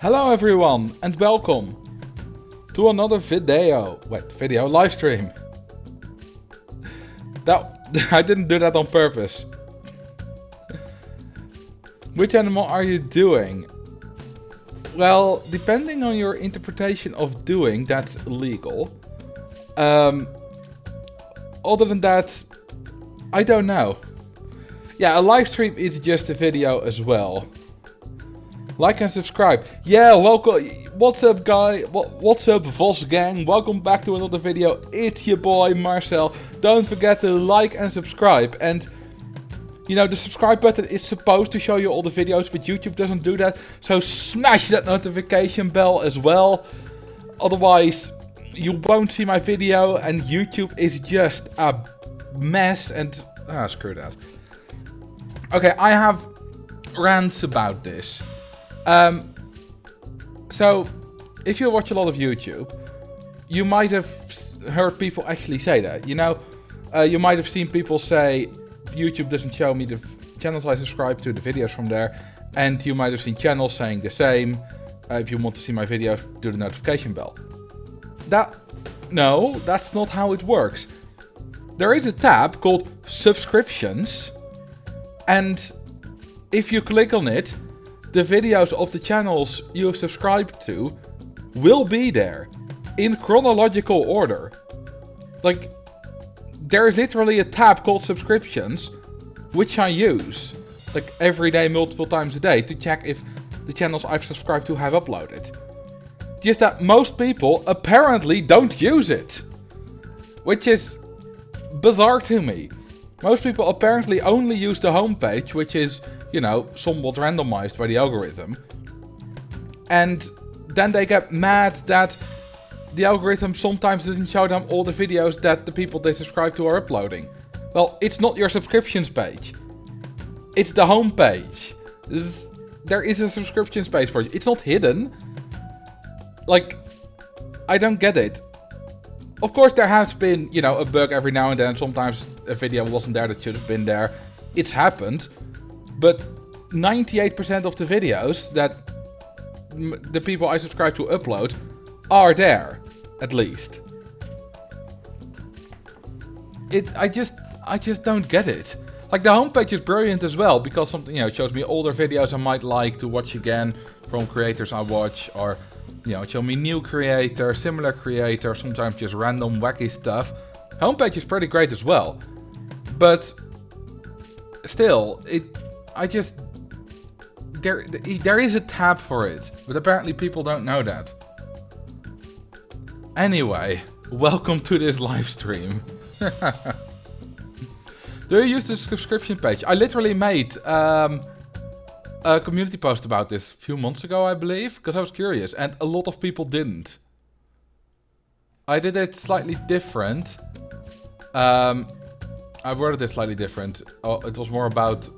Hello everyone and welcome to another video live stream. I didn't do that on purpose. Which animal are you doing? Well, depending on your interpretation of doing, that's illegal. Other than that, I don't know. Yeah, a live stream is just a video as well. Like and subscribe. Yeah, welcome. What's up, guy? What's up, Vos gang? Welcome back to another video. It's your boy, Marcel. Don't forget to like and subscribe. And, you know, the subscribe button is supposed to show you all the videos, but YouTube doesn't do that. So smash that notification bell as well. Otherwise, you won't see my video, and YouTube is just a mess. And, screw that. Okay, I have rants about this. So, if you watch a lot of YouTube, you might have heard people actually say that. You know, you might have seen people say, YouTube doesn't show me the channels I subscribe to, the videos from there. And you might have seen channels saying the same. If you want to see my videos, do the notification bell. No, that's not how it works. There is a tab called subscriptions. And if you click on it, the videos of the channels you have subscribed to will be there in chronological order. Like, there is literally a tab called subscriptions, which I use like every day, multiple times a day, to check if the channels I've subscribed to have uploaded. Just that most people apparently don't use it, which is bizarre to me. Most people apparently only use the homepage, which is, you know, somewhat randomized by the algorithm. And then they get mad that the algorithm sometimes doesn't show them all the videos that the people they subscribe to are uploading. Well, it's not your subscriptions page. It's the homepage. There is a subscriptions page for it. It's not hidden. Like, I don't get it. Of course, there has been, you know, a bug every now and then. Sometimes a video wasn't there that should have been there. It's happened. But 98% of the videos that the people I subscribe to upload are there, at least. I just don't get it. Like, the homepage is brilliant as well, because something, you know, it shows me older videos I might like to watch again from creators I watch, or, you know, show me new creator, similar creator, sometimes just random wacky stuff. Homepage is pretty great as well. But still, there is a tab for it, but apparently people don't know that. Anyway, welcome to this live stream. Do you use the subscription page? I literally made a community post about this a few months ago, I believe, because I was curious, and a lot of people didn't. I did it slightly different. I worded it slightly different. It was more about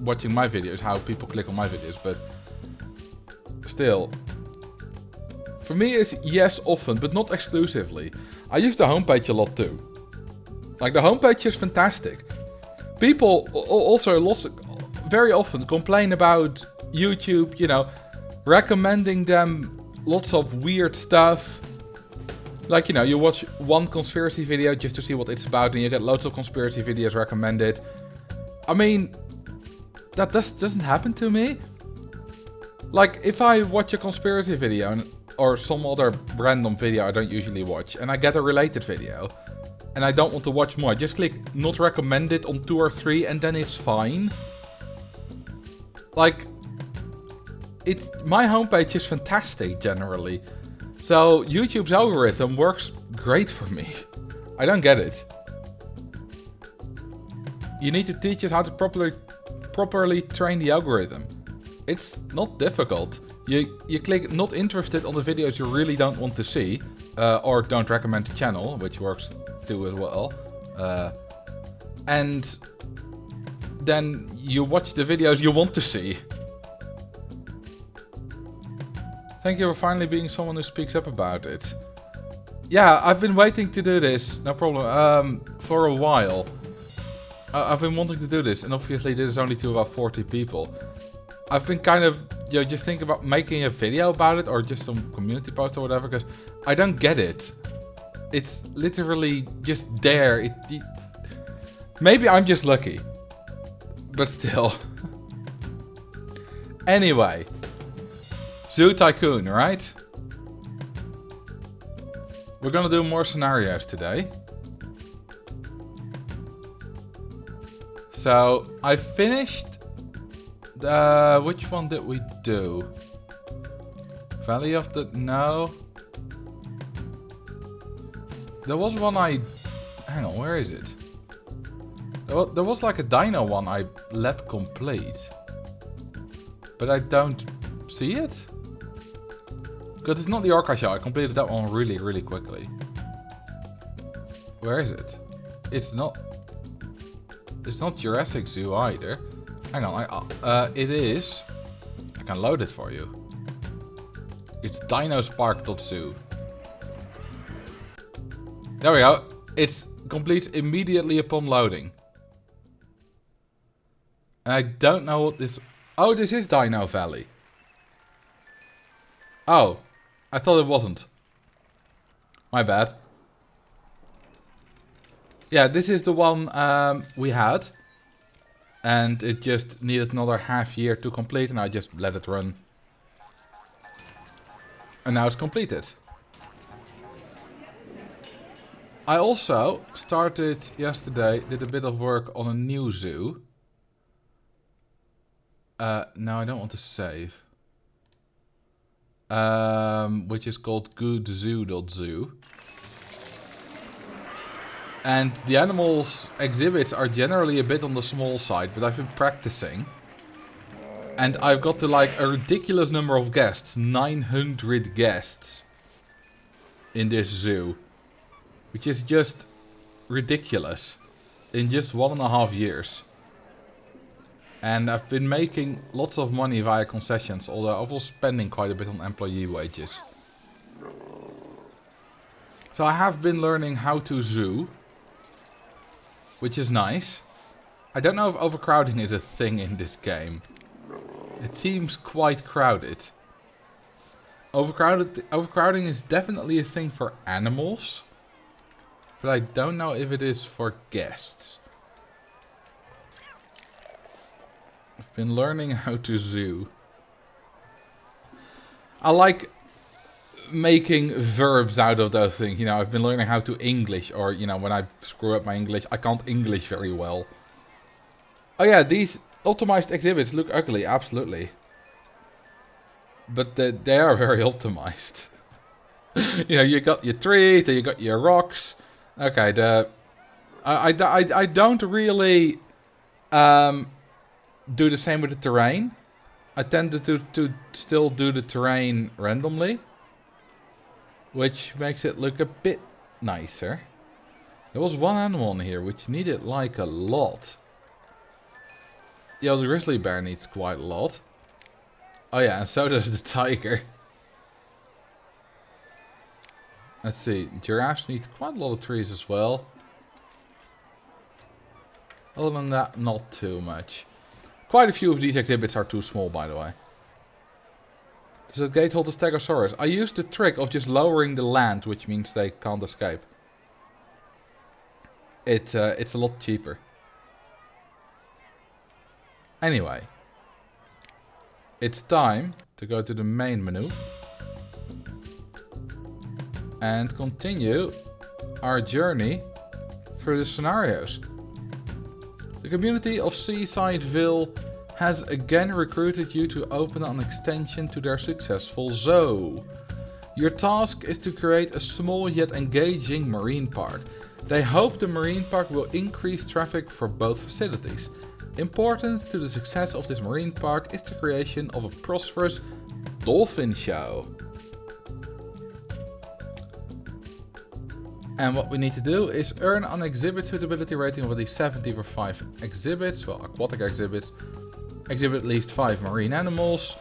watching my videos, how people click on my videos, but still. For me, it's yes, often, but not exclusively. I use the homepage a lot too. Like, the homepage is fantastic. People also very often complain about YouTube, you know, recommending them lots of weird stuff. Like, you know, you watch one conspiracy video just to see what it's about, and you get loads of conspiracy videos recommended. I mean, that doesn't happen to me. Like, if I watch a conspiracy video or some other random video I don't usually watch, and I get a related video, and I don't want to watch more, I just click not recommended on 2 or 3, and then it's fine. Like, my homepage is fantastic generally. So YouTube's algorithm works great for me. I don't get it. You need to teach us how to properly train the algorithm. It's not difficult. You click not interested on the videos you really don't want to see, or don't recommend the channel, which works too as well. And then you watch the videos you want to see. Thank you for finally being someone who speaks up about it. Yeah, I've been waiting to do this, no problem, for a while. I've been wanting to do this, and obviously this is only to about 40 people. I've been kind of just think about making a video about it or just some community post or whatever, because I don't get it. It's literally just there. Maybe I'm just lucky. But still. Anyway. Zoo Tycoon, right? We're gonna do more scenarios today. So, I finished... which one did we do? Valley of the... No. There was one I... Hang on, where is it? There was like a dino one I let complete. But I don't see it. Because it's not the Orca show. I completed that one really, really quickly. Where is it? It's not Jurassic Zoo either. Hang on, it is. I can load it for you. It's dinospark.zoo. There we go. It completes immediately upon loading. And I don't know what this... Oh, this is Dino Valley. Oh, I thought it wasn't. My bad. Yeah, this is the one we had. And it just needed another half year to complete, and I just let it run. And now it's completed. I also started yesterday, did a bit of work on a new zoo. No, I don't want to save. Which is called goodzoo.zoo. And the animals exhibits are generally a bit on the small side, but I've been practicing. And I've got to like a ridiculous number of guests. 900 guests. In this zoo. Which is just ridiculous. In just 1.5 years. And I've been making lots of money via concessions, although I was spending quite a bit on employee wages. So I have been learning how to zoo. Which is nice. I don't know if overcrowding is a thing in this game. It seems quite crowded. Overcrowding is definitely a thing for animals. But I don't know if it is for guests. I've been learning how to zoo. I like making verbs out of those things. You know, I've been learning how to English. Or, you know, when I screw up my English, I can't English very well. Oh yeah, these optimized exhibits look ugly, absolutely. But they are very optimized. You know, you got your trees, then you got your rocks. Okay, I don't really do the same with the terrain. I tend to still do the terrain randomly. Which makes it look a bit nicer. There was one animal in here which needed like a lot. Yeah, the grizzly bear needs quite a lot. Oh yeah, and so does the tiger. Let's see, giraffes need quite a lot of trees as well. Other than that, not too much. Quite a few of these exhibits are too small, by the way. Does that gate hold a Stegosaurus? I used the trick of just lowering the land, which means they can't escape. It's a lot cheaper. Anyway. It's time to go to the main menu. And continue our journey through the scenarios. The community of Seasideville has again recruited you to open an extension to their successful zoo. Your task is to create a small yet engaging marine park. They hope the marine park will increase traffic for both facilities. Important to the success of this marine park is the creation of a prosperous dolphin show. And what we need to do is earn an exhibit suitability rating of at least 70 for 5 exhibits, well, aquatic exhibits. Exhibit at least 5 marine animals.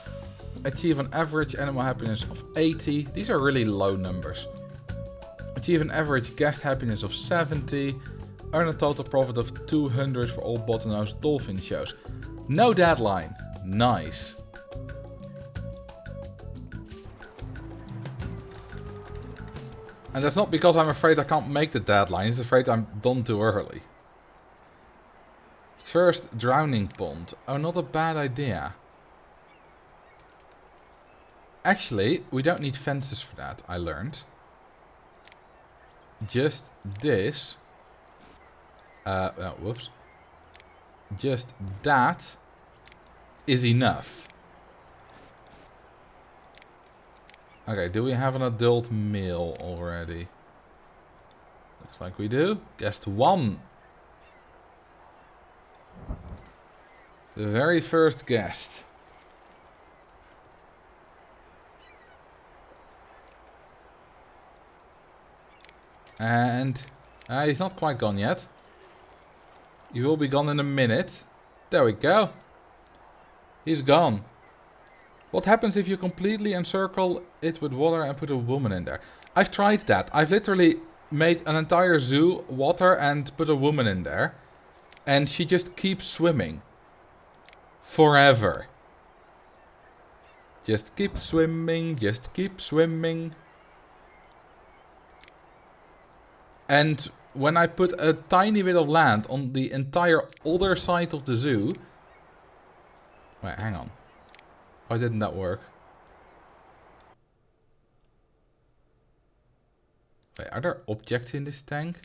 Achieve an average animal happiness of 80. These are really low numbers. Achieve an average guest happiness of 70. Earn a total profit of 200 for all bottlenose dolphin shows. No deadline. Nice. And that's not because I'm afraid I can't make the deadline. It's afraid I'm done too early. First drowning pond. Oh, not a bad idea. Actually, we don't need fences for that, I learned. Just this. Oh, whoops. Just that is enough. Okay, do we have an adult male already? Looks like we do. Guest 1. The very first guest. And he's not quite gone yet. He will be gone in a minute. There we go. He's gone. What happens if you completely encircle it with water and put a woman in there? I've tried that. I've literally made an entire zoo water and put a woman in there. And she just keeps swimming. Forever. Just keep swimming, just keep swimming. And when I put a tiny bit of land on the entire other side of the zoo... Wait, hang on. Why didn't that work? Wait, are there objects in this tank?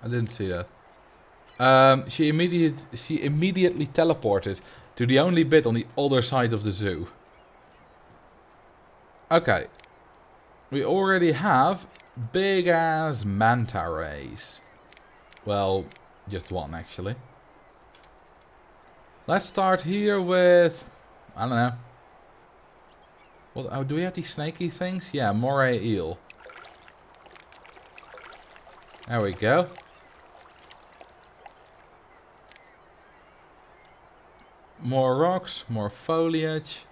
I didn't see that. She immediately teleported to the only bit on the other side of the zoo. Okay. We already have big ass manta rays. Well, just one actually. Let's start here with, I don't know. What? Oh, do we have these snaky things? Yeah, moray eel. There we go. More rocks, more foliage.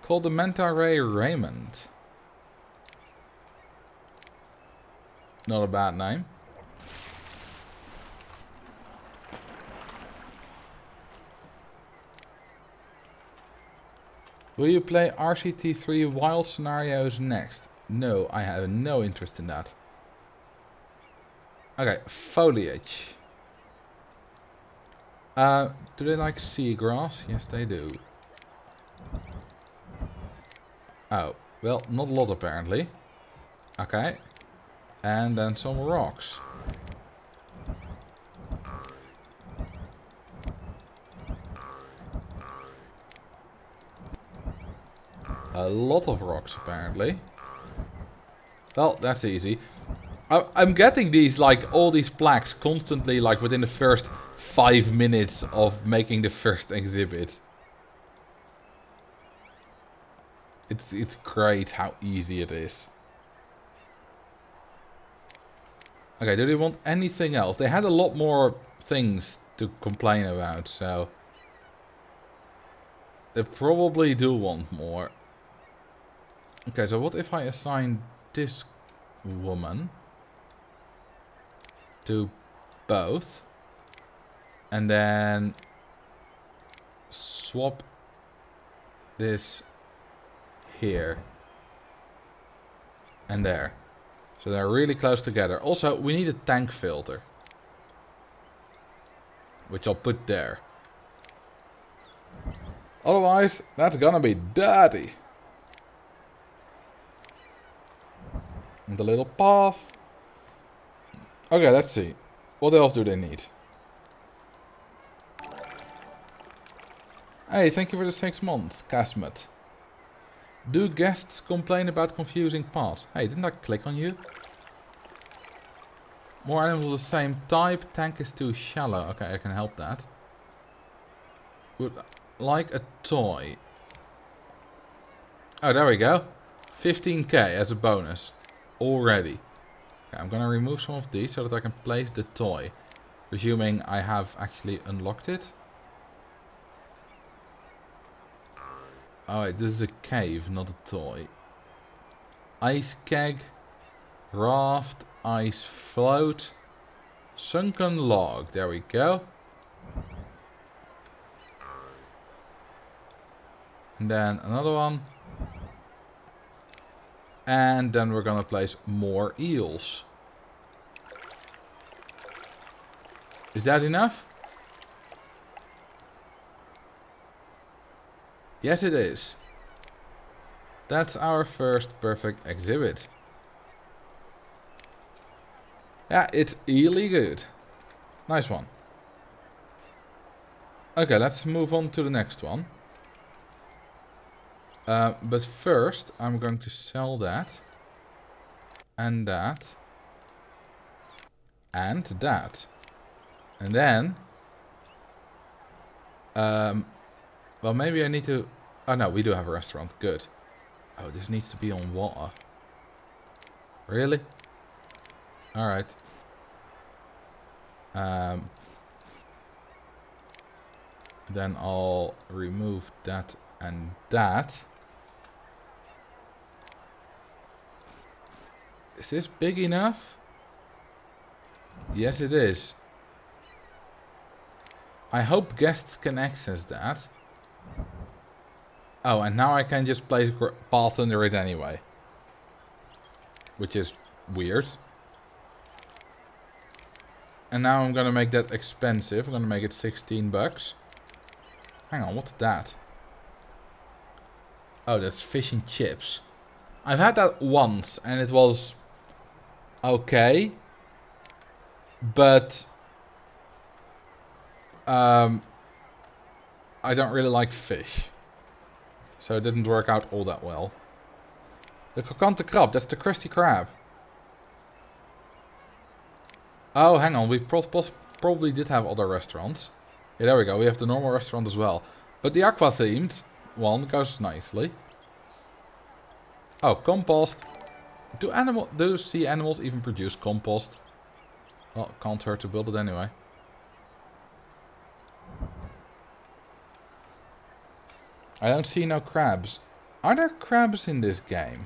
Called the manta ray Raymond. Not a bad name. Will you play RCT3 Wild Scenarios next? No, I have no interest in that. Okay, foliage. Do they like seagrass? Yes, they do. Oh, well, not a lot apparently. Okay. And then some rocks. A lot of rocks, apparently. Well, that's easy. I'm getting these, like, all these plaques constantly, like, within the first 5 minutes of making the first exhibit. It's great how easy it is. Okay, do they want anything else? They had a lot more things to complain about, so... They probably do want more. Okay, so what if I assign this woman to both and then swap this here and there, so they're really close together. Also, we need a tank filter, which I'll put there. Otherwise, that's gonna be dirty. And the little path. Okay, let's see. What else do they need? Hey, thank you for the 6 months, Casmet. Do guests complain about confusing paths? Hey, didn't I click on you? More animals of the same type. Tank is too shallow. Okay, I can help that. Would like a toy. Oh, there we go. 15k as a bonus. Already. Okay, I'm gonna remove some of these so that I can place the toy. Presuming I have actually unlocked it. Oh wait, this is a cave, not a toy. Ice keg. Raft. Ice float. Sunken log. There we go. And then another one. And then we're gonna place more eels. Is that enough? Yes, it is. That's our first perfect exhibit. Yeah, it's really good. Nice one. Okay, let's move on to the next one. But first, I'm going to sell that. And that. And that. And then... well, maybe I need to... Oh no, we do have a restaurant. Good. Oh, this needs to be on water. Really? Alright. Then I'll remove that and that. Is this big enough? Yes, it is. I hope guests can access that. Oh, and now I can just place path under it anyway. Which is weird. And now I'm gonna make that expensive. I'm gonna make it 16 bucks. Hang on, what's that? Oh, that's fish and chips. I've had that once and it was okay. But I don't really like fish. So it didn't work out all that well. The krokante crab, that's the crusty crab. Oh, hang on, we probably did have other restaurants. Yeah, there we go, we have the normal restaurant as well. But the aqua-themed one goes nicely. Oh, compost. Do sea animals even produce compost? Well, can't hurt to build it anyway. I don't see no crabs. Are there crabs in this game?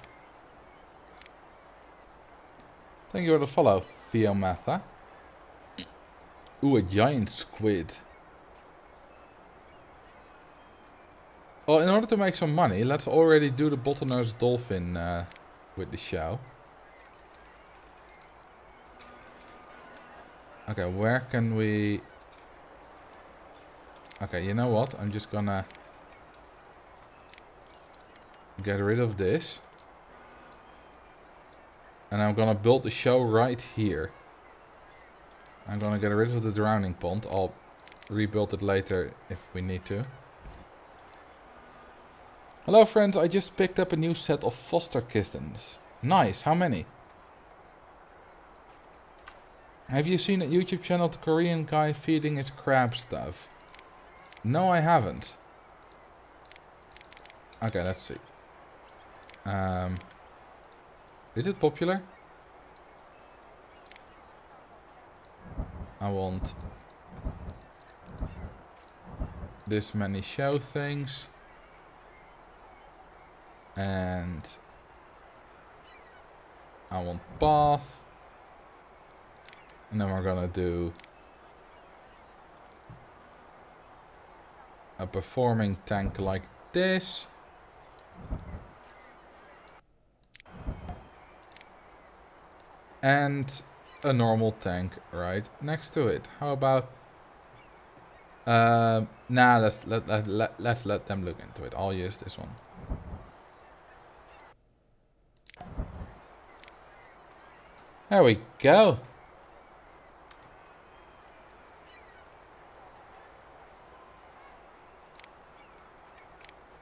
Thank you for the follow, Theomatha. Ooh, a giant squid. Well, in order to make some money, let's already do the bottlenose dolphin with the show. Okay, where can we... Okay, you know what? I'm just gonna... get rid of this. And I'm gonna build the show right here. I'm gonna get rid of the drowning pond. I'll rebuild it later if we need to. Hello friends, I just picked up a new set of foster kittens. Nice, how many? Have you seen a YouTube channel the Korean guy feeding his crab stuff? No, I haven't. Okay, let's see. Is it popular? I want this many show things. And I want bath. And then we're gonna do a performing tank like this. And a normal tank right next to it. How about... nah, let's let them look into it. I'll use this one. There we go.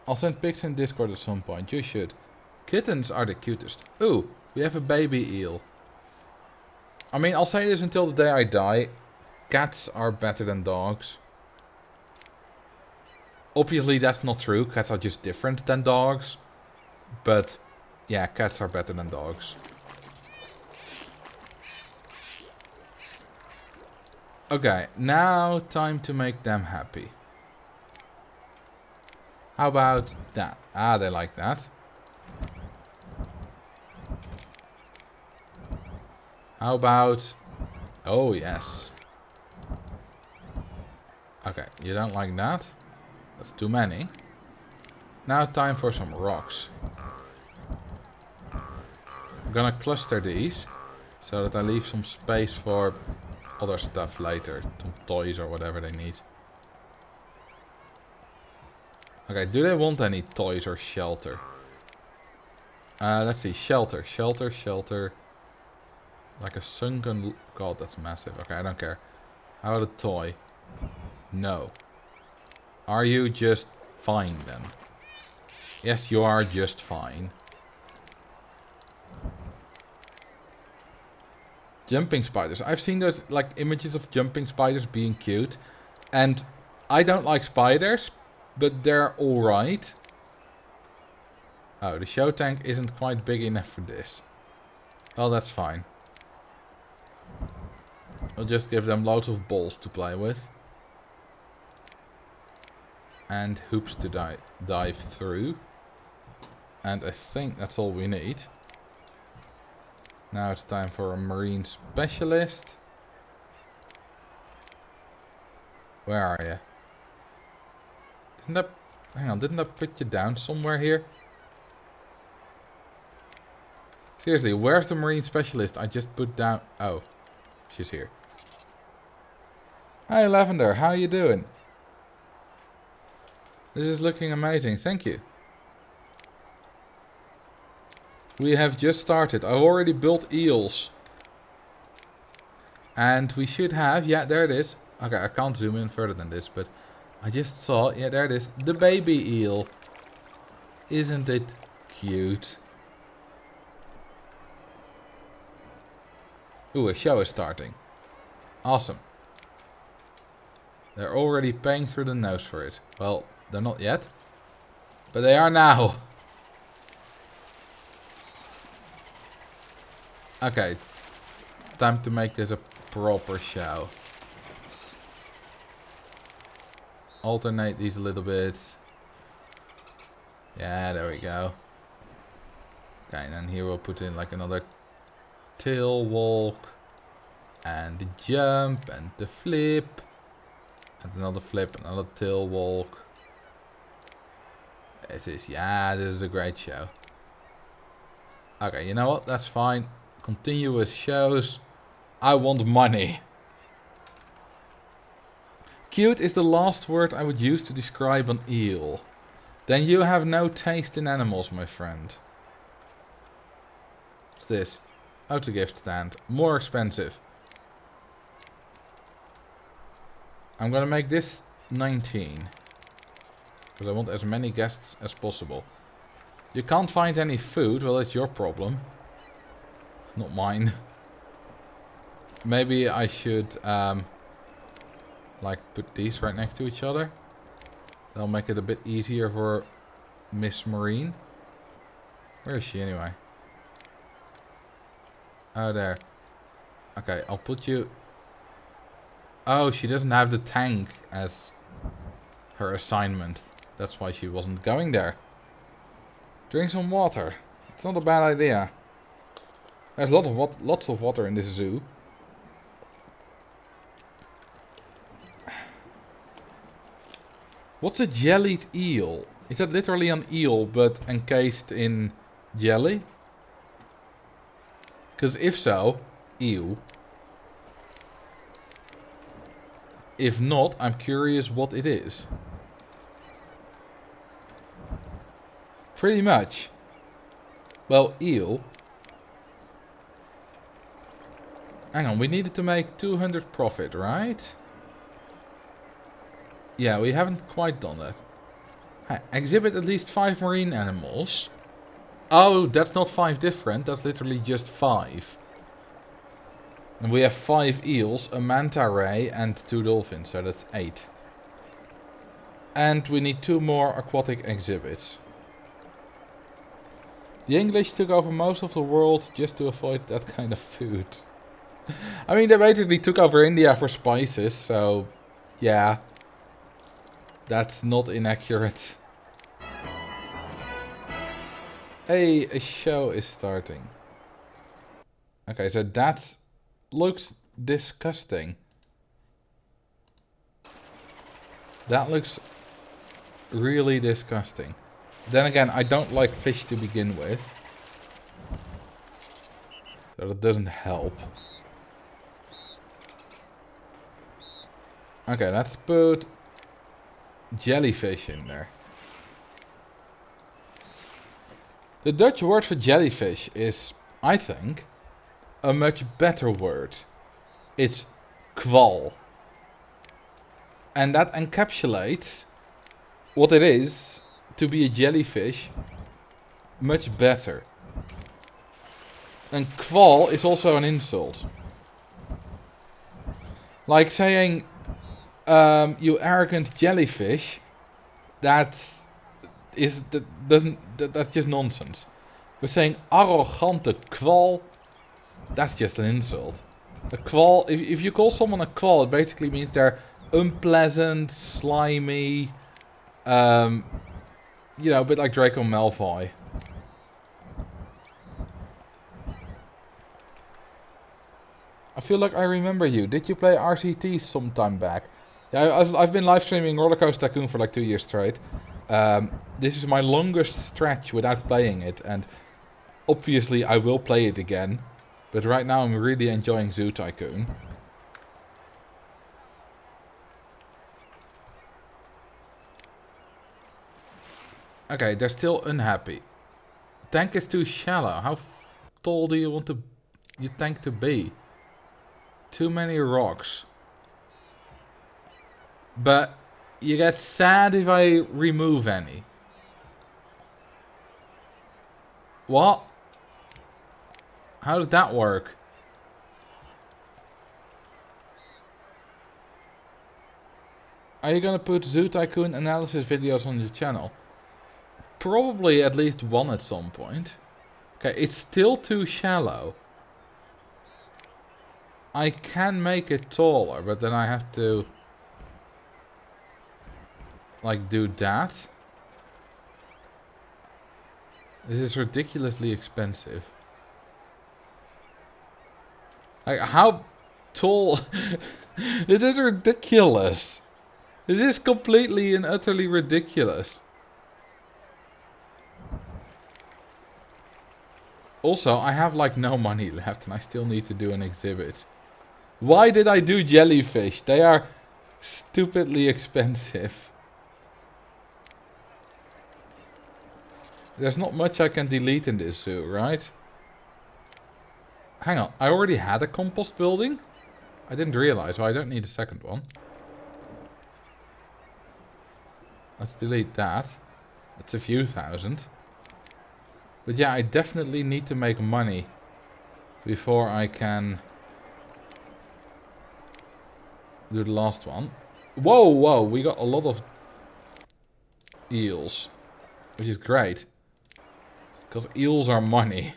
I'll send pics in Discord at some point. You should. Kittens are the cutest. Ooh, we have a baby eel. I mean, I'll say this until the day I die. Cats are better than dogs. Obviously, that's not true. Cats are just different than dogs. But, yeah, cats are better than dogs. Okay, now time to make them happy. How about that? Ah, they like that. How about... Oh, yes. Okay, you don't like that? That's too many. Now time for some rocks. I'm gonna cluster these so that I leave some space for other stuff later. Some toys or whatever they need. Okay, do they want any toys or shelter? Let's see. Shelter. Shelter, shelter. Like a sunken... God, that's massive. Okay, I don't care. How about a toy? No. Are you just fine then? Yes, you are just fine. Jumping spiders. I've seen those like images of jumping spiders being cute. And I don't like spiders, but they're alright. Oh, the show tank isn't quite big enough for this. Well, that's fine. I'll just give them loads of balls to play with. And hoops to dive through. And I think that's all we need. Now it's time for a marine specialist. Where are you? Didn't I put you down somewhere here? Seriously, where's the marine specialist I just put down? Oh, she's here. Hi Lavender, how you doing? This is looking amazing, thank you. We have just started. I've already built eels. And we should have, yeah, there it is. Okay, I can't zoom in further than this, but I just saw, yeah, there it is. The baby eel. Isn't it cute? Ooh, a show is starting. Awesome. They're already paying through the nose for it. Well, they're not yet. But they are now. Okay. Time to make this a proper show. Alternate these a little bit. Yeah, there we go. Okay, and then here we'll put in like another tail walk. And the jump and the flip. And another flip, another tail walk. This is a great show. Okay, you know what? That's fine. Continuous shows. I want money. Cute is the last word I would use to describe an eel. Then you have no taste in animals, my friend. What's this? Auto gift stand. More expensive. I'm gonna make this 19. Because I want as many guests as possible. You can't find any food. Well, that's your problem. It's not mine. Maybe I should like put these right next to each other. That'll make it a bit easier for Miss Marine. Where is she anyway? Oh, there. Okay, I'll put you... Oh, she doesn't have the tank as her assignment. That's why she wasn't going there. Drink some water. It's not a bad idea. There's lots of water in this zoo. What's a jellied eel? Is that literally an eel but encased in jelly? Because if so, ew. If not, I'm curious what it is. Pretty much. Well, eel. Hang on, we needed to make 200 profit, right? Yeah, we haven't quite done that. Exhibit at least 5 marine animals. Oh, that's not 5 different. That's literally just 5. And we have 5 eels, a manta ray, and 2 dolphins. So that's 8. And we need 2 more aquatic exhibits. The English took over most of the world just to avoid that kind of food. I mean, they basically took over India for spices, so yeah. That's not inaccurate. Hey, a show is starting. Okay, so that looks disgusting. That looks really disgusting. Then again, I don't like fish to begin with. So that doesn't help. Okay, let's put jellyfish in there. The Dutch word for jellyfish is, I think, a much better word. It's kwal. And that encapsulates what it is to be a jellyfish much better. And kwal is also an insult. Like saying, you arrogant jellyfish, that's just nonsense. But saying arrogante kwal, that's just an insult. A kwal, if you call someone a kwal, it basically means they're unpleasant, slimy, you know, a bit like Draco Malfoy. I feel like I remember you. Did you play RCT some time back? Yeah, I've been live streaming Rollercoaster Tycoon for like 2 years straight. This is my longest stretch without playing it, and obviously I will play it again. But right now I'm really enjoying Zoo Tycoon. Okay, they're still unhappy. Tank is too shallow. How tall do you want your tank to be? Too many rocks. But you get sad if I remove any. What? How does that work? Are you gonna put Zoo Tycoon analysis videos on your channel? Probably at least one at some point. Okay, it's still too shallow. I can make it taller, but then I have to like do that. This is ridiculously expensive. Like, how tall? It is ridiculous. This is completely and utterly ridiculous. Also, I have like no money left and I still need to do an exhibit. Why did I do jellyfish? They are stupidly expensive. There's not much I can delete in this zoo, right? Hang on, I already had a compost building? I didn't realize, so I don't need a second one. Let's delete that. That's a few thousand. But yeah, I definitely need to make money before I can do the last one. Whoa, whoa, we got a lot of eels, which is great. Because eels are money.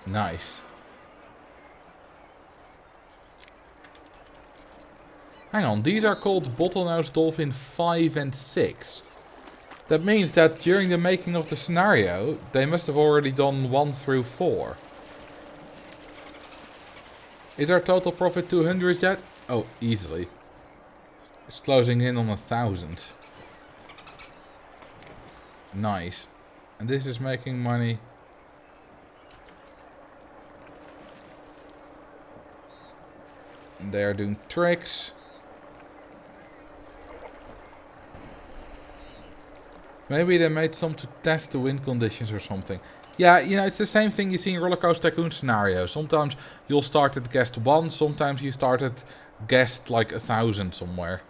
Nice. Hang on, these are called Bottlenose Dolphin 5 and 6. That means that during the making of the scenario, they must have already done 1 through 4. Is our total profit 200 yet? Oh, easily. It's closing in on 1,000. Nice. And this is making money. And they are doing tricks. Maybe they made some to test the wind conditions or something. Yeah, you know, it's the same thing you see in Rollercoaster Tycoon scenario. Sometimes you'll start at guest 1, sometimes you start at guest like 1,000 somewhere.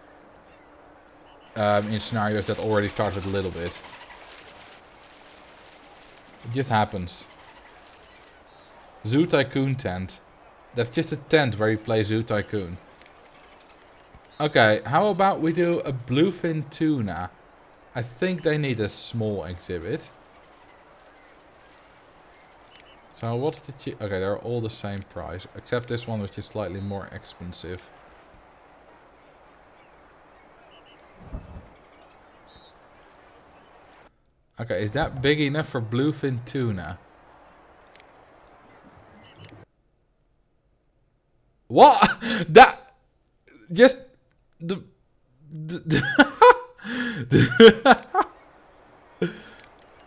In scenarios that already started a little bit. It just happens. Zoo Tycoon tent. That's just a tent where you play Zoo Tycoon. Okay, how about we do a bluefin tuna? I think they need a small exhibit. So what's the okay, they're all the same price. Except this one, which is slightly more expensive. Okay, is that big enough for bluefin tuna? What? That... Just...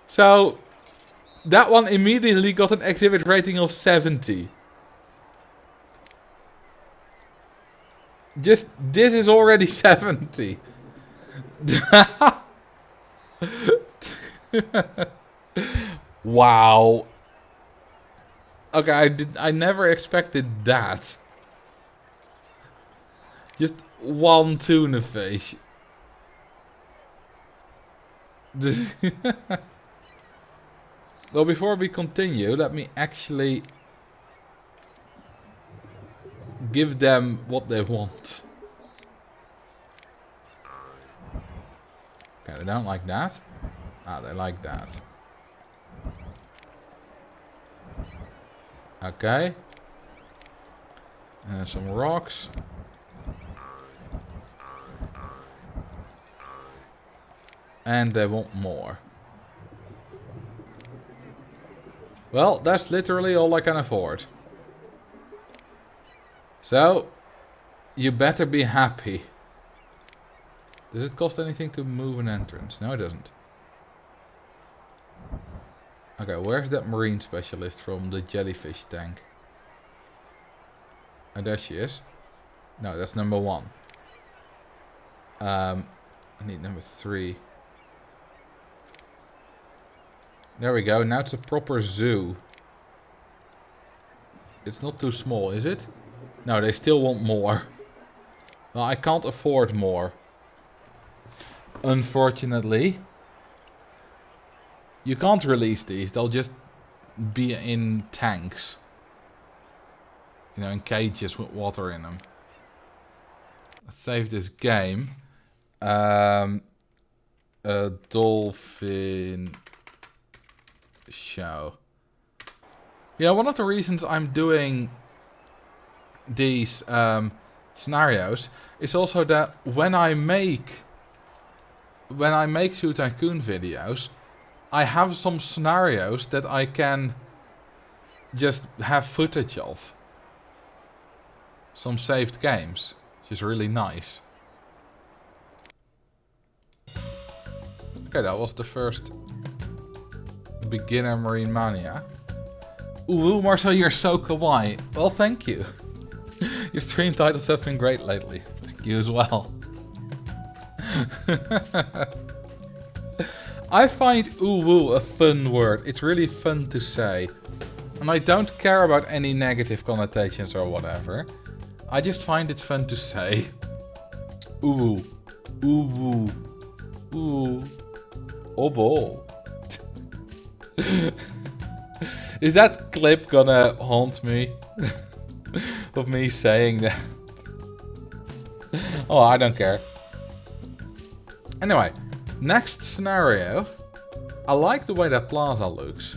So... That one immediately got an exhibit rating of 70. Just, this is already 70. Wow. Okay, I never expected that. Just one tuna fish. Well, before we continue, let me actually give them what they want. Okay, they don't like that. Ah, they like that. Okay. And some rocks. And they want more. Well, that's literally all I can afford. So, you better be happy. Does it cost anything to move an entrance? No, it doesn't. Okay, where's that marine specialist from the jellyfish tank? Oh, there she is. No, that's number 1. I need number 3. There we go. Now it's a proper zoo. It's not too small, is it? No, they still want more. Well, I can't afford more. Unfortunately. You can't release these. They'll just be in tanks. You know, in cages with water in them. Let's save this game. A dolphin show. You know, one of the reasons I'm doing these scenarios is also that when I make Zoo Tycoon videos, I have some scenarios that I can just have footage of. Some saved games, which is really nice. Okay, that was the first beginner Marine Mania. Ooh, Marcel, you're so kawaii. Well, thank you. Your stream titles have been great lately. Thank you as well. I find ooh a fun word. It's really fun to say. And I don't care about any negative connotations or whatever. I just find it fun to say. Ooh. Ooh. Ooh. Oh. Is that clip gonna haunt me? Of me saying that? Oh, I don't care. Anyway, next scenario. I like the way that plaza looks.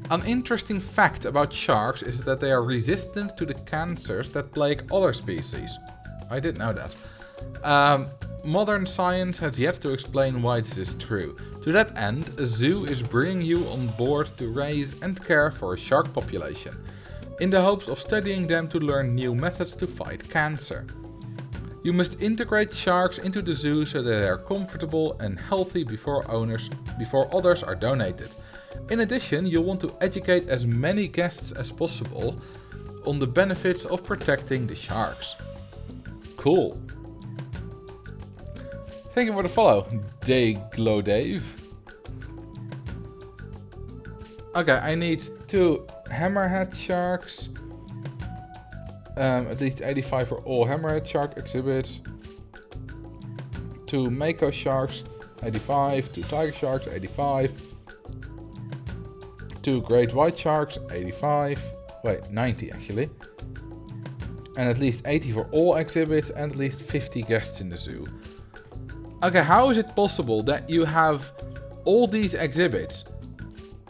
An interesting fact about sharks is that they are resistant to the cancers that plague other species. I didn't know that. Modern science has yet to explain why this is true. To that end, a zoo is bringing you on board to raise and care for a shark population, in the hopes of studying them to learn new methods to fight cancer. You must integrate sharks into the zoo so that they are comfortable and healthy before others are donated. In addition, you'll want to educate as many guests as possible on the benefits of protecting the sharks. Cool. Thank you for the follow, Dayglow Dave. Okay, I need 2 hammerhead sharks. At least 85 for all hammerhead shark exhibits. 2 mako sharks, 85. 2 tiger sharks, 85. 2 great white sharks, 85. Wait, 90 actually. And at least 80 for all exhibits and at least 50 guests in the zoo. Okay, how is it possible that you have all these exhibits,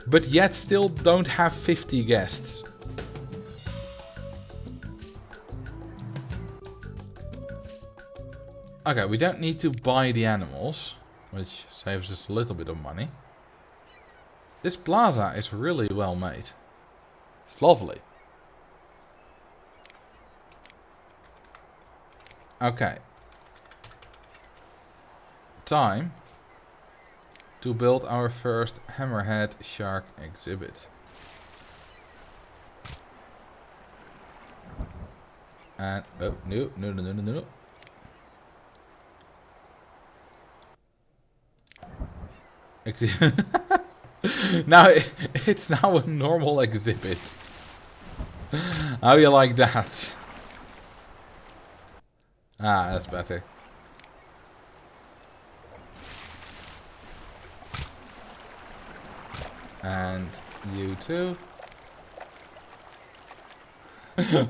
but yet still don't have 50 guests? Okay, we don't need to buy the animals, which saves us a little bit of money. This plaza is really well made. It's lovely. Okay. Time to build our first hammerhead shark exhibit. And oh no. Now it's now a normal exhibit. How you like that? Ah, that's better. And you too.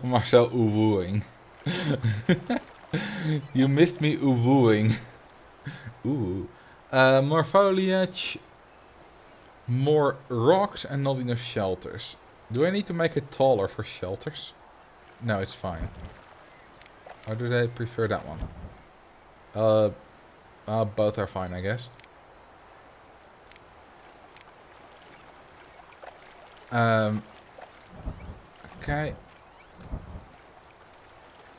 Marcel ooh-wooing. You missed me ooh-wooing. Ooh. More foliage. More rocks and not enough shelters. Do I need to make it taller for shelters? No, it's fine. Or do they prefer that one? Both are fine, I guess. Okay.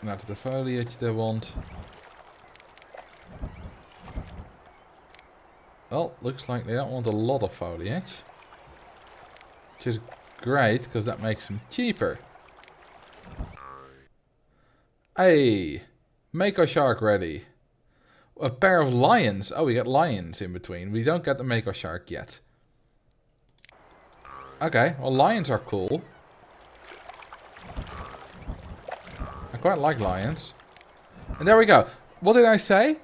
That's the foliage they want. Well, looks like they don't want a lot of foliage. Which is great, because that makes them cheaper. Hey! Mako shark ready. A pair of lions. Oh, we got lions in between. We don't get the Mako shark yet. Okay, well lions are cool. I quite like lions. And there we go. What did I say?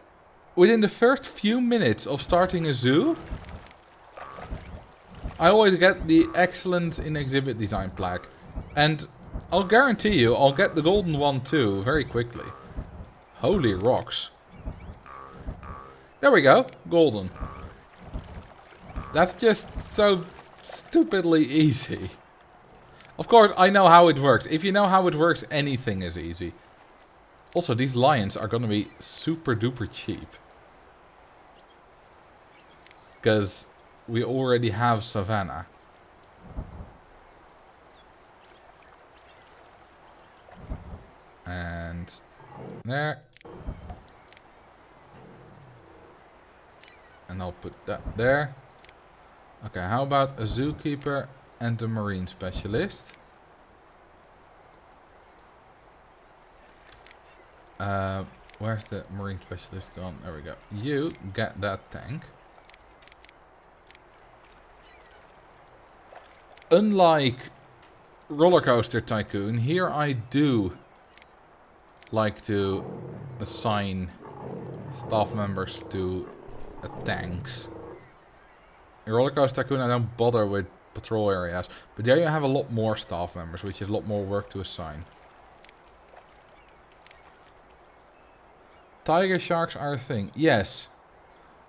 Within the first few minutes of starting a zoo, I always get the excellent in exhibit design plaque. And I'll guarantee you I'll get the golden one too very quickly. Holy rocks. There we go. Golden. That's just so stupidly easy. Of course, I know how it works. If you know how it works, anything is easy. Also, these lions are gonna be super duper cheap. Because we already have savannah. And there. And I'll put that there. Okay, how about a zookeeper and a marine specialist? Where's the marine specialist gone? There we go. You get that tank. Unlike Roller Coaster Tycoon, here I do like to assign staff members to tanks. In Roller Coaster Tycoon I don't bother with patrol areas, but there you have a lot more staff members, which is a lot more work to assign. Tiger sharks are a thing. Yes.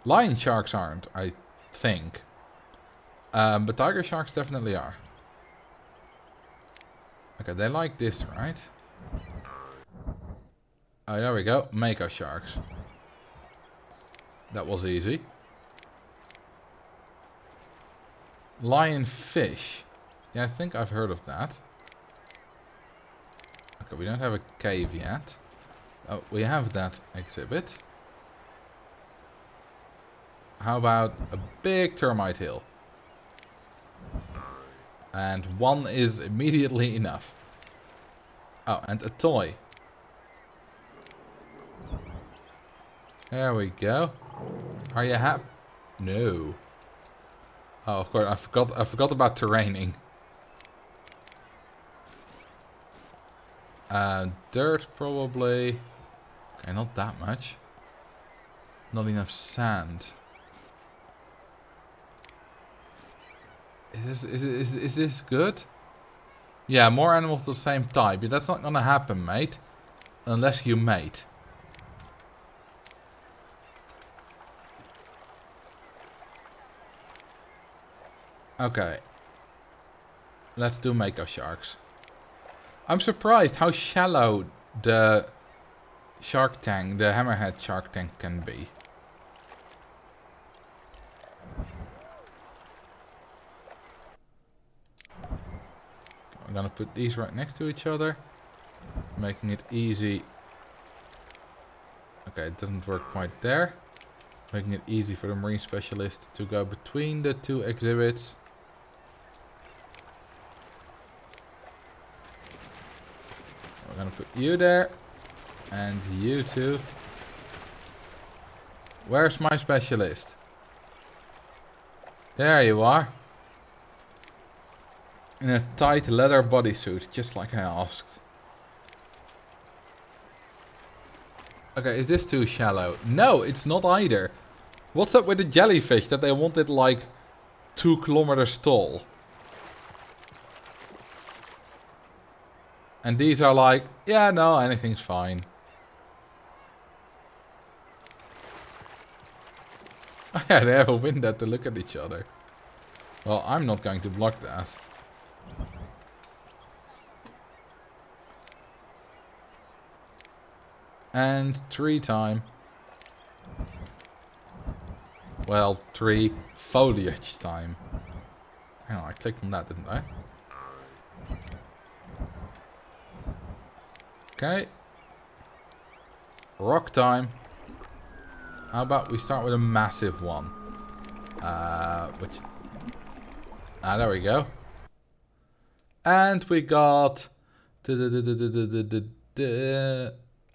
Lion sharks aren't, I think. But tiger sharks definitely are. Okay, they like this, right? Oh, there we go. Mako sharks. That was easy. Lionfish. Yeah, I think I've heard of that. Okay, we don't have a cave yet. Oh, we have that exhibit. How about a big termite hill? And one is immediately enough. Oh, and a toy. There we go. Are you happy? No. Oh, of course, I forgot about terraining. Dirt probably. Okay, not that much. Not enough sand. Is this good? Yeah, more animals of the same type. But that's not gonna happen, mate. Unless you mate. Okay. Let's do Mako sharks. I'm surprised how shallow the shark tank, the hammerhead shark tank can be. I'm gonna put these right next to each other, making it easy. Okay, it doesn't work quite there. Making it easy for the marine specialist to go between the two exhibits. We're gonna put you there. And you too. Where's my specialist? There you are. In a tight leather bodysuit, just like I asked. Okay, is this too shallow? No, it's not either. What's up with the jellyfish that they wanted like 2 kilometers tall? And these are like, yeah, no, anything's fine. Oh yeah, they have a window to look at each other. Well, I'm not going to block that. And tree time. Well, tree foliage time. Hang on, I clicked on that, didn't I? Okay. Rock time. How about we start with a massive one? Which... there we go. And we got... the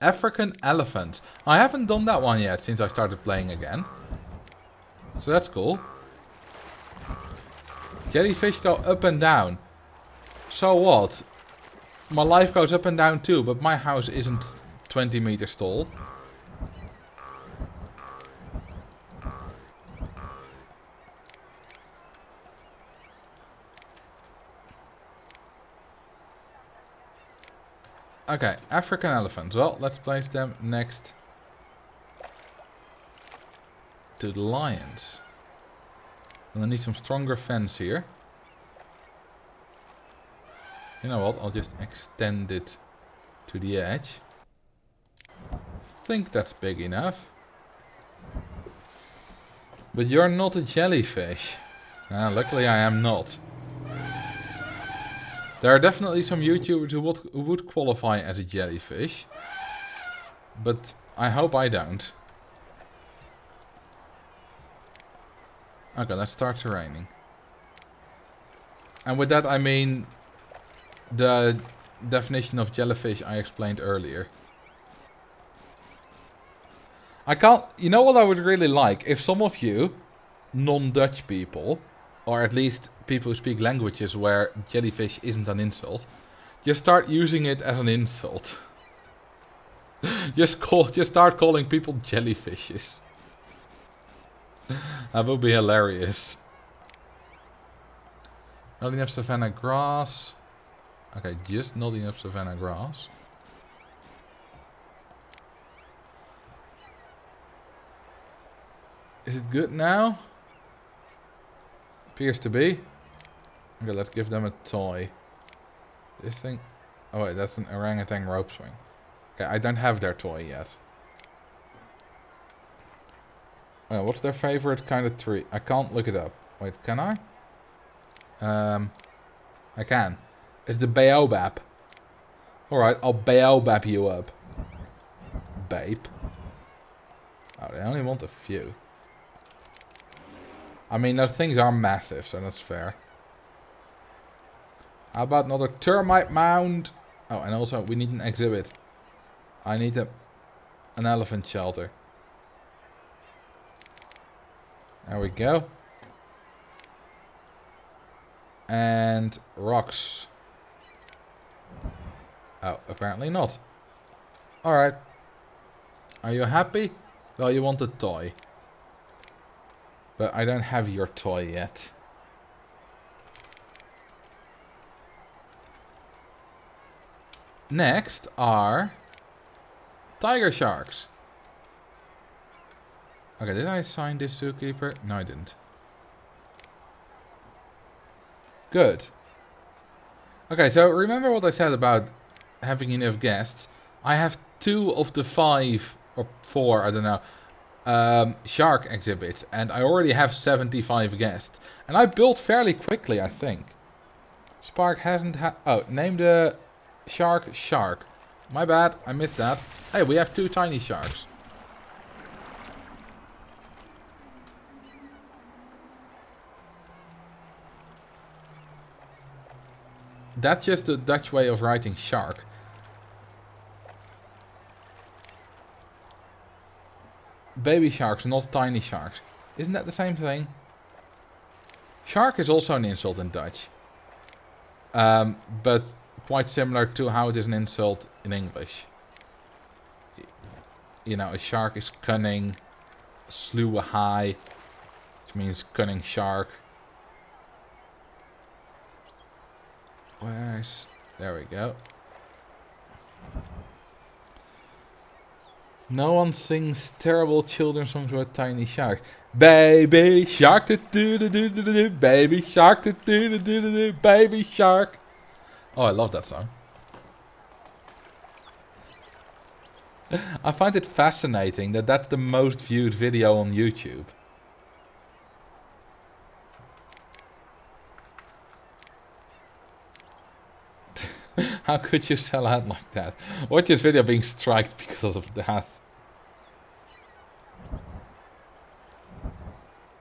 African elephant. I haven't done that one yet since I started playing again. So that's cool. Jellyfish go up and down. So what? My life goes up and down too, but my house isn't 20 meters tall. Okay, African elephants. Well, let's place them next to the lions. And I need some stronger fence here. You know what? I'll just extend it to the edge. Think that's big enough. But you're not a jellyfish. Luckily I am not. There are definitely some YouTubers who would qualify as a jellyfish. But I hope I don't. Okay, let's start terraining. And with that I mean the definition of jellyfish I explained earlier. I can't... You know what I would really like? If some of you, non-Dutch people, or at least people who speak languages where jellyfish isn't an insult, just start using it as an insult. Just start calling people jellyfishes. That would be hilarious. Not enough savanna grass. Okay, just not enough savanna grass. Is it good now? Appears to be. Okay, let's give them a toy. This thing... Oh wait, that's an orangutan rope swing. Okay, I don't have their toy yet. Oh, what's their favorite kind of tree? I can't look it up. Wait, can I? I can. It's the baobab. Alright, I'll baobab you up. Babe. Oh, they only want a few. I mean, those things are massive, so that's fair. How about another termite mound? Oh, and also we need an exhibit. I need an elephant shelter. There we go. And rocks. Oh, apparently not. Alright. Are you happy? Well, you want a toy. But I don't have your toy yet. Next are tiger sharks. Okay, did I assign this zookeeper? No, I didn't. Good. Okay, so remember what I said about having enough guests? I have 2 of the 5 or 4, I don't know, shark exhibits, and I already have 75 guests. And I built fairly quickly, I think. Spark hasn't had... Oh, name the shark. My bad, I missed that. Hey, we have 2 tiny sharks. That's just the Dutch way of writing shark. Baby sharks, not tiny sharks. Isn't that the same thing? Shark is also an insult in Dutch. But quite similar to how it is an insult in English. You know, a shark is cunning. Sluwe haai, which means cunning shark. Where's... There we go. No one sings terrible children's songs about tiny sharks. Baby shark, do do do do do do. Baby shark, do do do do do. Baby shark. Oh, I love that song. I find it fascinating that that's the most viewed video on YouTube. How could you sell out like that? Watch this video being striked because of that.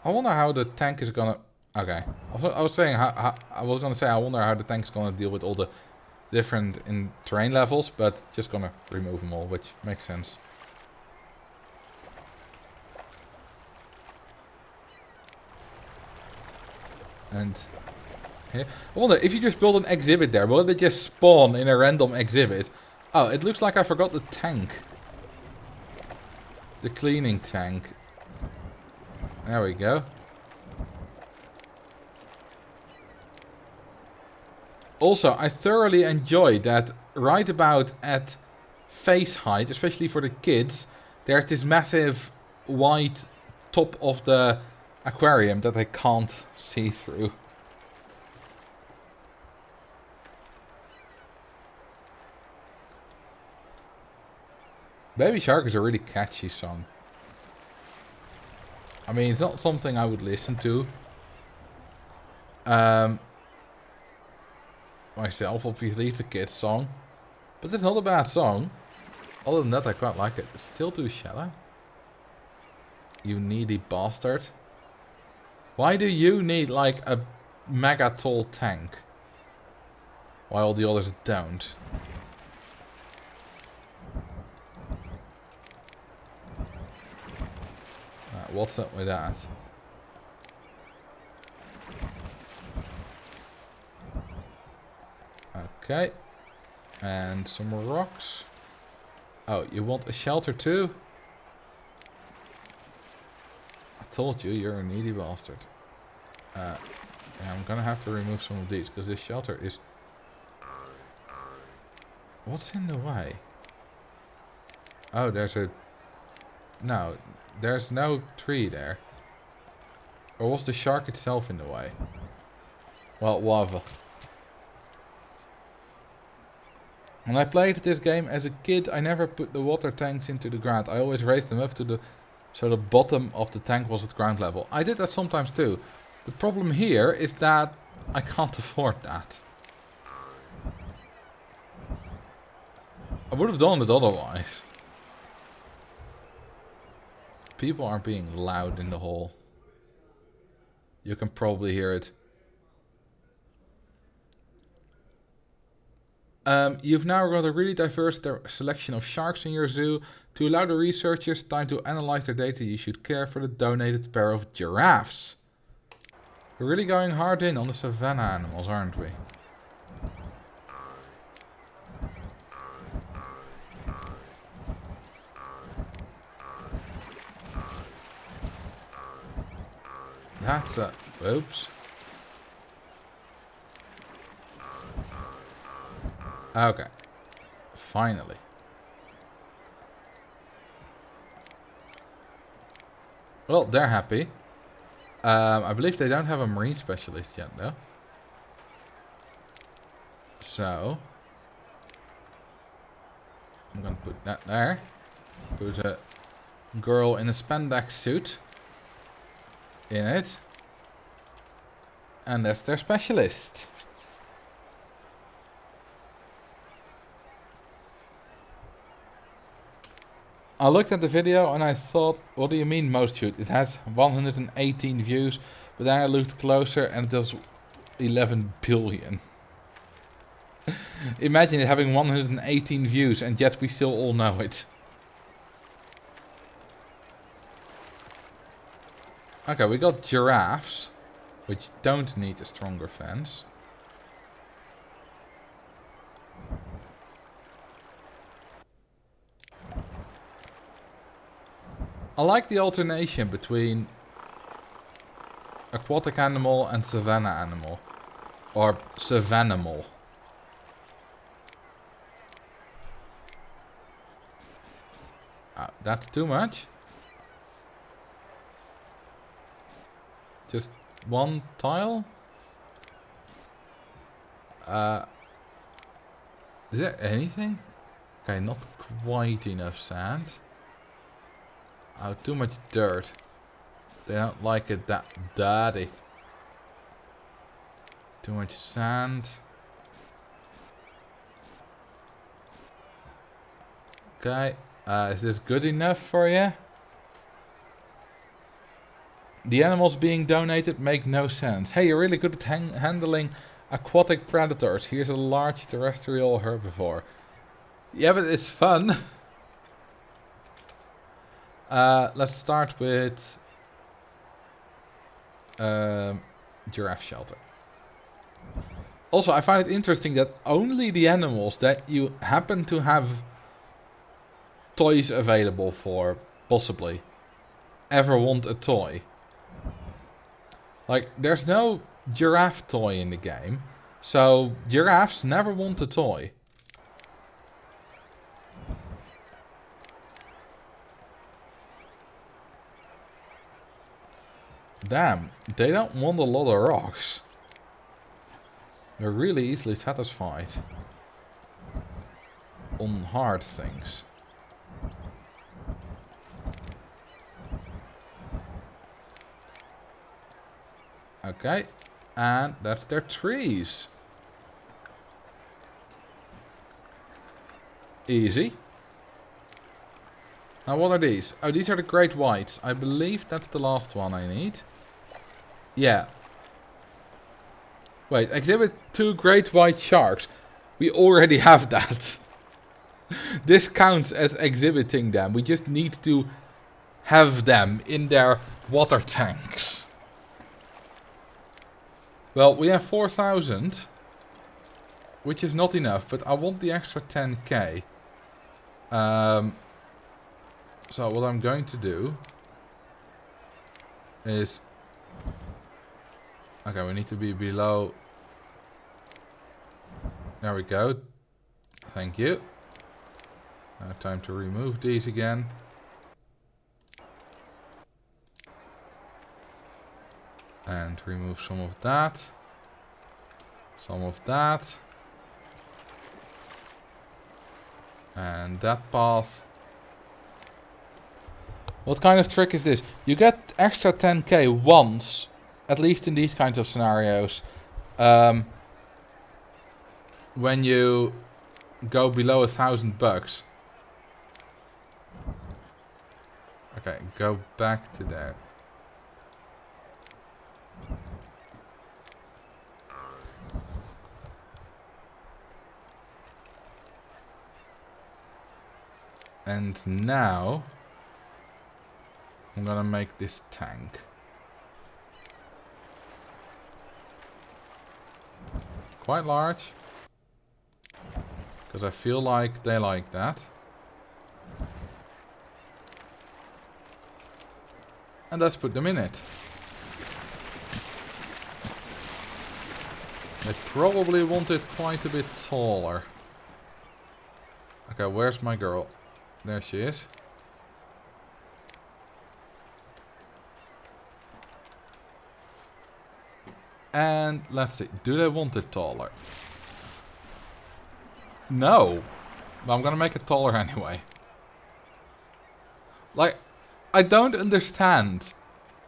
I wonder how the tank is gonna... Okay. I was saying, I was gonna say, I wonder how the tank's gonna deal with all the different in terrain levels, but just gonna remove them all, which makes sense. And here, I wonder if you just build an exhibit there, will it just spawn in a random exhibit? Oh, it looks like I forgot the tank. The cleaning tank. There we go. Also, I thoroughly enjoy that right about at face height, especially for the kids, there's this massive white top of the aquarium that I can't see through. Baby Shark is a really catchy song. I mean, it's not something I would listen to. Myself, obviously, it's a kid's song. But it's not a bad song. Other than that, I quite like it. It's still too shallow. You needy bastard. Why do you need, like, a mega tall tank? While all the others don't? What's up with that? Okay. And some more rocks. Oh, you want a shelter too? I told you, you're a needy bastard. Yeah, I'm gonna have to remove some of these, because this shelter is... What's in the way? Oh, there's a... No, there's no tree there. Or was the shark itself in the way? Well, whatever. When I played this game as a kid, I never put the water tanks into the ground. I always raised them up to the... So the bottom of the tank was at ground level. I did that sometimes too. The problem here is that I can't afford that. I would have done it otherwise. People are being loud in the hall. You can probably hear it. You've now got a really diverse selection of sharks in your zoo. To allow the researchers time to analyze their data, you should care for the donated pair of giraffes. We're really going hard in on the savanna animals, aren't we? That's a... Oops. Okay. Finally. Well, they're happy. I believe they don't have a marine specialist yet, though. So... I'm gonna put that there. Put a girl in a spandex suit in it. And that's their specialist. I looked at the video and I thought, what do you mean most viewed? It has 118 views, but then I looked closer and it does 11 billion. Imagine it having 118 views and yet we still all know it. Okay, we got giraffes, which don't need a stronger fence. I like the alternation between aquatic animal and savanna animal. Or savannimal. That's too much. Just one tile? Is there anything? Okay, not quite enough sand. Oh, too much dirt. They don't like it that dirty. Too much sand. Okay. Is this good enough for you? The animals being donated make no sense. Hey, you're really good at handling aquatic predators. Here's a large terrestrial herbivore. Yeah, but it's fun. Let's start with giraffe shelter. Also, I find it interesting that only the animals that you happen to have toys available for, possibly, ever want a toy. Like, there's no giraffe toy in the game, so giraffes never want a toy. Damn, they don't want a lot of rocks. They're really easily satisfied on hard things. Okay, and that's their trees. Easy. Now what are these? Oh, these are the great whites. I believe that's the last one I need. Yeah. Wait, exhibit 2 great white sharks. We already have that. This counts as exhibiting them. We just need to have them in their water tanks. Well, we have 4,000. Which is not enough, but I want the extra 10k. So what I'm going to do is... Okay, we need to be below... There we go. Thank you. Now time to remove these again. And remove some of that. Some of that. And that path. What kind of trick is this? You get extra 10k once, at least in these kinds of scenarios, when you go below $1,000. Okay, go back to there. And now I'm gonna make this tank. Quite large. Because I feel like they like that. And let's put them in it. They probably want it quite a bit taller. Okay, where's my girl? There she is. And let's see. Do they want it taller? No. But I'm gonna make it taller anyway. Like, I don't understand.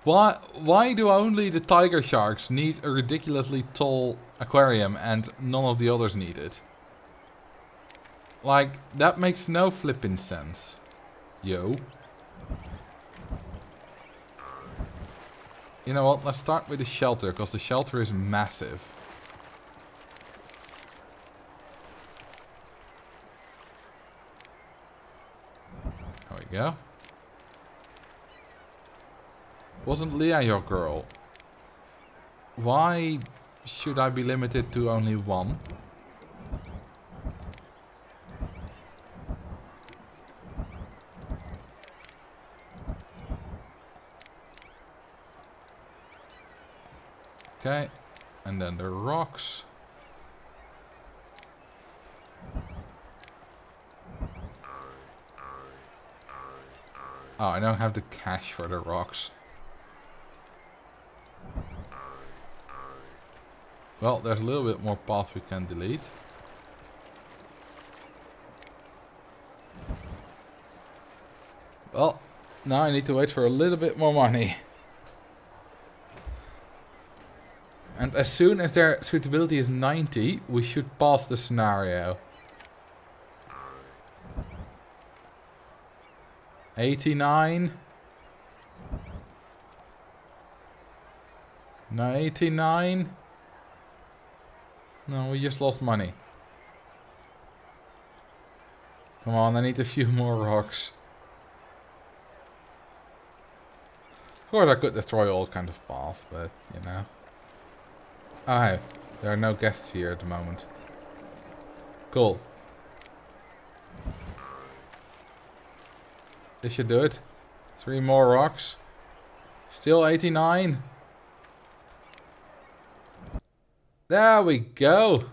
Why do only the tiger sharks need a ridiculously tall aquarium and none of the others need it? Like, that makes no flipping sense. Yo. You know what, let's start with the shelter, because the shelter is massive. go. Wasn't Leah your girl? Why should I be limited to only one? Okay, and then the rocks. Oh, I don't have the cash for the rocks. Well, there's a little bit more path we can delete. Well, now I need to wait for a little bit more money. And as soon as their suitability is 90, we should pass the scenario. 89. 89. No, we just lost money. Come on, I need a few more rocks. Of course I could destroy all kind of paths, but you know. Oh, hey, there are no guests here at the moment. Cool. This should do it. 3 more rocks. Still 89. There we go.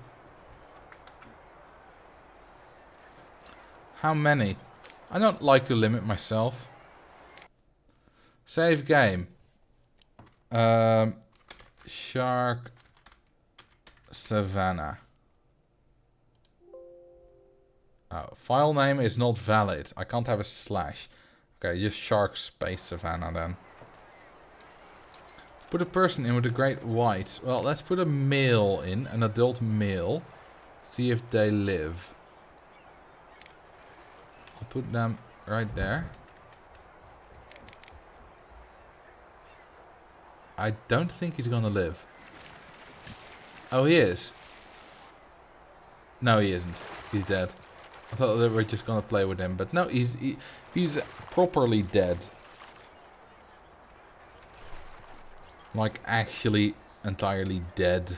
How many? I don't like to limit myself. Save game. Shark Savannah. Oh, file name is not valid. I can't have a slash. Okay, just Shark Space Savannah then. Put a person in with a great whites. Well, let's put a male in, an adult male. See if they live. I'll put them right there. I don't think he's gonna live. Oh, he is. No, he isn't. He's dead. I thought they were just gonna play with him, but no, he's properly dead. Like actually entirely dead.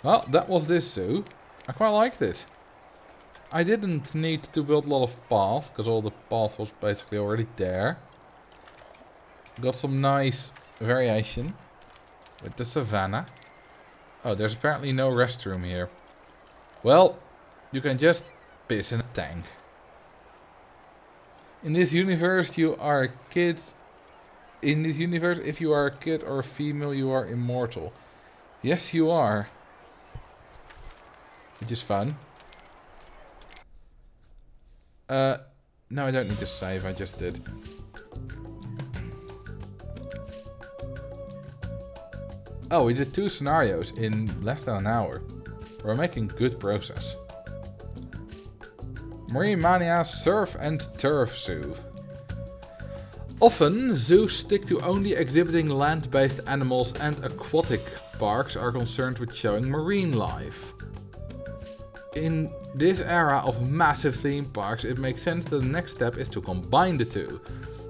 Well, that was this zoo. I quite liked it. I didn't need to build a lot of path, because all the path was basically already there. Got some nice variation with the savannah. Oh, there's apparently no restroom here. Well, you can just piss in a tank. In this universe, you are a kid. In this universe, if you are a kid or a female, you are immortal. Yes, you are. Which is fun. No, I don't need to save. I just did. Oh, we did 2 scenarios in less than an hour. We're making good progress. Marine Mania Surf and Turf Zoo. Often, zoos stick to only exhibiting land-based animals, and aquatic parks are concerned with showing marine life. In this era of massive theme parks, it makes sense that the next step is to combine the two.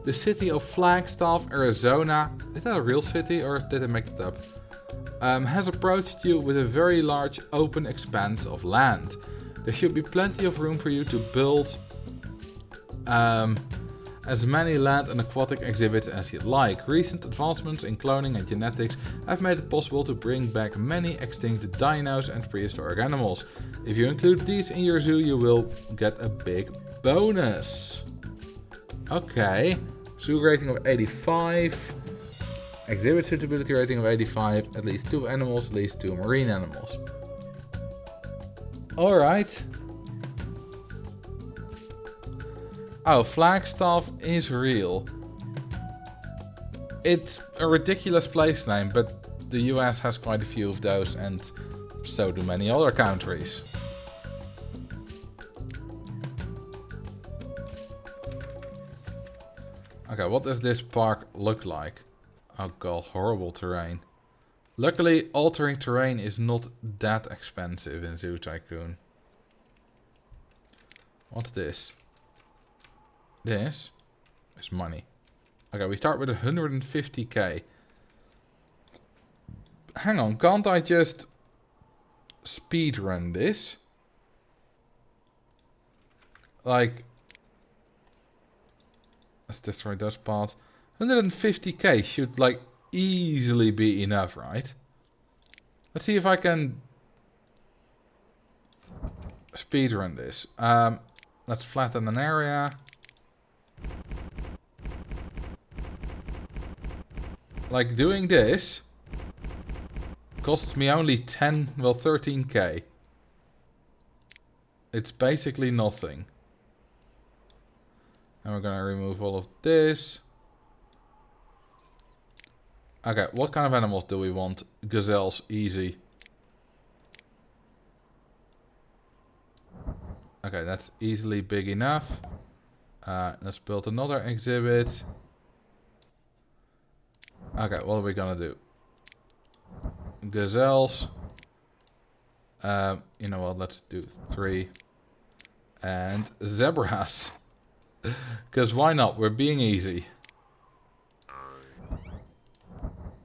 The city of Flagstaff, Arizona, is that a real city or did I make it up? Has approached you with a very large open expanse of land. There should be plenty of room for you to build as many land and aquatic exhibits as you'd like. Recent advancements in cloning and genetics have made it possible to bring back many extinct dinos and prehistoric animals. If you include these in your zoo, you will get a big bonus. Okay, zoo rating of 85. Exhibit suitability rating of 85. At least 2 animals, at least 2 marine animals. Alright. Oh, Flagstaff is real. It's a ridiculous place name, but the US has quite a few of those, and so do many other countries. Okay, what does this park look like? Oh god, horrible terrain. Luckily, altering terrain is not that expensive in Zoo Tycoon. What's this? This is money. Okay, we start with 150k. Hang on, can't I just speedrun this? Like, let's destroy those parts. 150k should like easily be enough, right? Let's see if I can speedrun this. Let's flatten an area. Like doing this costs me only 13k. It's basically nothing. And we're gonna remove all of this. Okay, what kind of animals do we want? Gazelles, easy. Okay, that's easily big enough. Let's build another exhibit. Okay, what are we gonna do? Gazelles. You know what, let's do 3. And zebras. Because why not? We're being easy.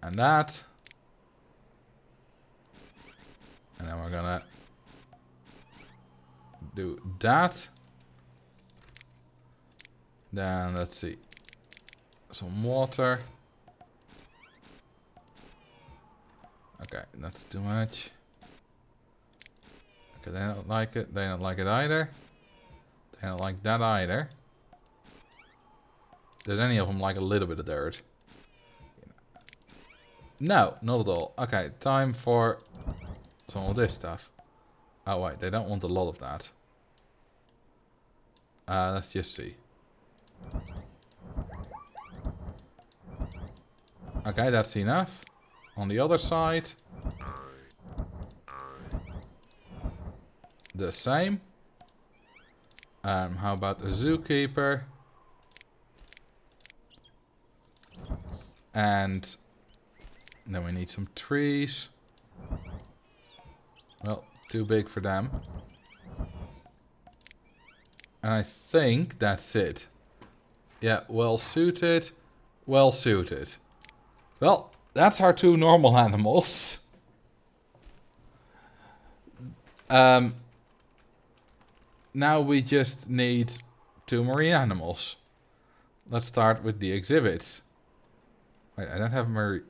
And that. And then we're gonna do that. Then let's see. Some water. Okay, that's too much. Okay, they don't like it. They don't like it either. They don't like that either. Does any of them like a little bit of dirt? No, not at all. Okay, time for some of this stuff. Oh wait, they don't want a lot of that. Let's just see. Okay, that's enough. On the other side, the same. How about a zookeeper? And then we need some trees. Well, too big for them. And I think that's it. Yeah, well suited. Well suited. Well, that's our 2 normal animals. Now we just need 2 marine animals. Let's start with the exhibits. Wait, I don't have marine.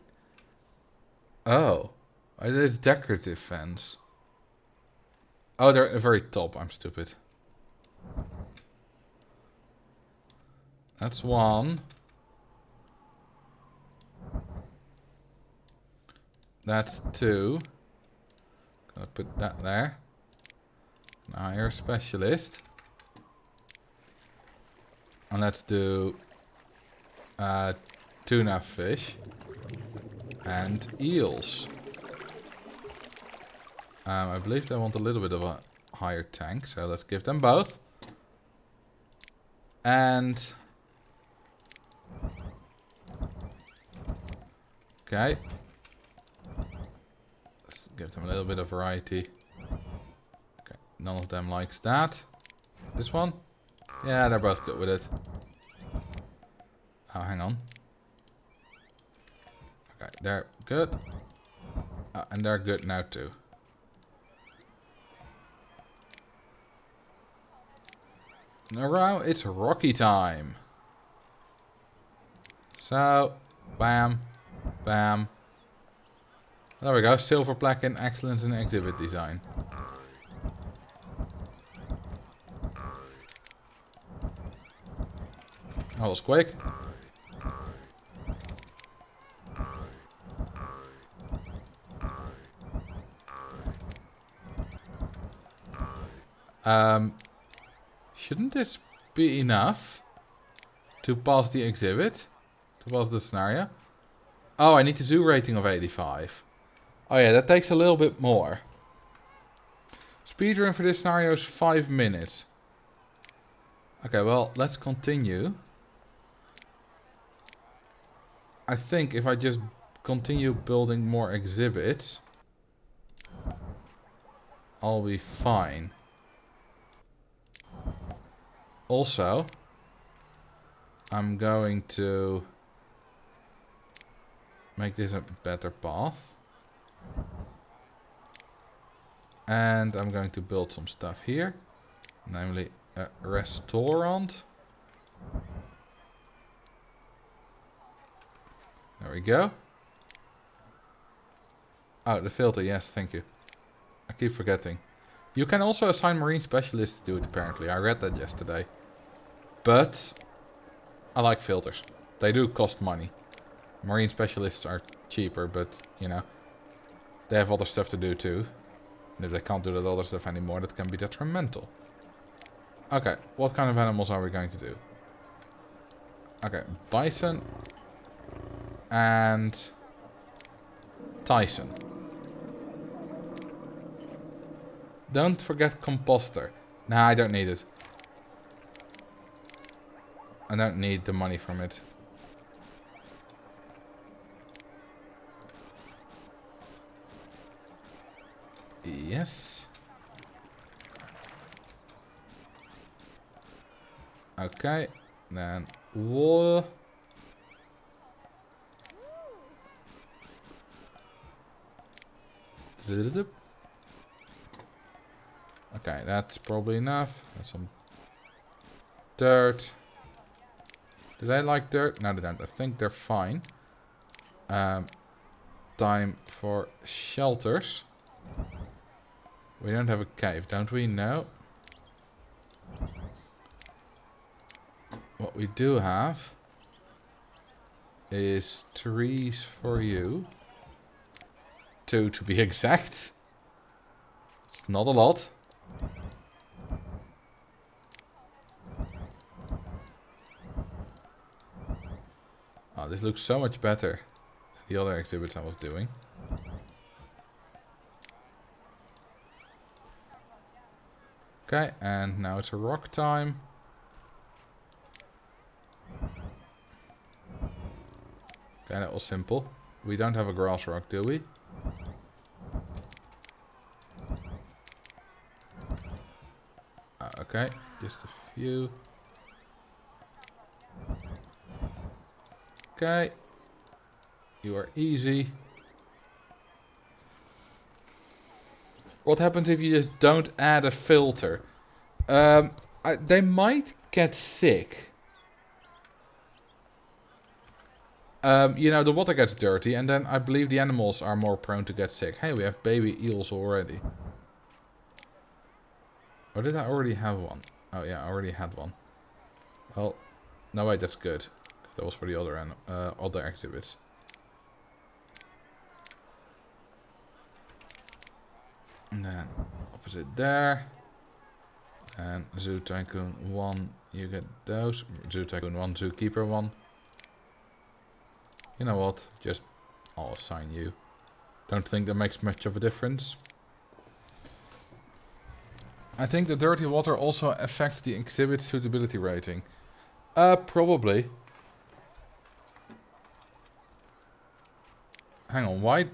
Oh, it is decorative fence. Oh, they're at the very top. I'm stupid. That's 1. That's 2. Gonna put that there. Now you're a specialist. And let's do tuna fish and eels. I believe they want a little bit of a higher tank, so let's give them both. And okay, let's give them a little bit of variety. Okay, none of them likes that. This one? Yeah, they're both good with it. Oh, hang on. Okay, they're good. And they're good now too. Now it's Rocky time. So, bam, bam. There we go, silver plaque in excellence in exhibit design. That was quick. Shouldn't this be enough to pass the exhibit? To pass the scenario? Oh, I need a zoo rating of 85. Oh yeah, that takes a little bit more. Speedrun for this scenario is 5 minutes. Okay, well, let's continue. I think if I just continue building more exhibits, I'll be fine. Also, I'm going to make this a better path. And I'm going to build some stuff here. Namely a restaurant. There we go. Oh, the filter, yes, thank you. I keep forgetting. You can also assign marine specialists to do it, apparently. I read that yesterday. But I like filters. They do cost money. Marine specialists are cheaper, but, you know, they have other stuff to do too. And if they can't do that other stuff anymore, that can be detrimental. Okay, what kind of animals are we going to do? Okay, bison and Tyson. Don't forget composter. Nah, I don't need it. I don't need the money from it. Yes. Okay, then wool. Okay, that's probably enough. That's some dirt. Do they like dirt? No, they don't. I think they're fine. Time for shelters. We don't have a cave, don't we? No. What we do have is trees for you. 2 to be exact. It's not a lot. Oh, this looks so much better than the other exhibits I was doing. Okay, and now it's a rock time. Okay, that was simple. We don't have a grass rock, do we? Okay, just a few. Okay. You are easy. What happens if you just don't add a filter? They might get sick. You know, the water gets dirty, and then I believe the animals are more prone to get sick. Hey, we have baby eels already. Or did I already have one? Oh yeah, I already had one. Well, no wait, that's good. That was for the other exhibits. And then opposite there. And Zoo Tycoon 1, you get those. Zoo Tycoon 1, Zookeeper 1. You know what? Just I'll assign you. Don't think that makes much of a difference. I think the dirty water also affects the exhibit suitability rating. Probably. Hang on, why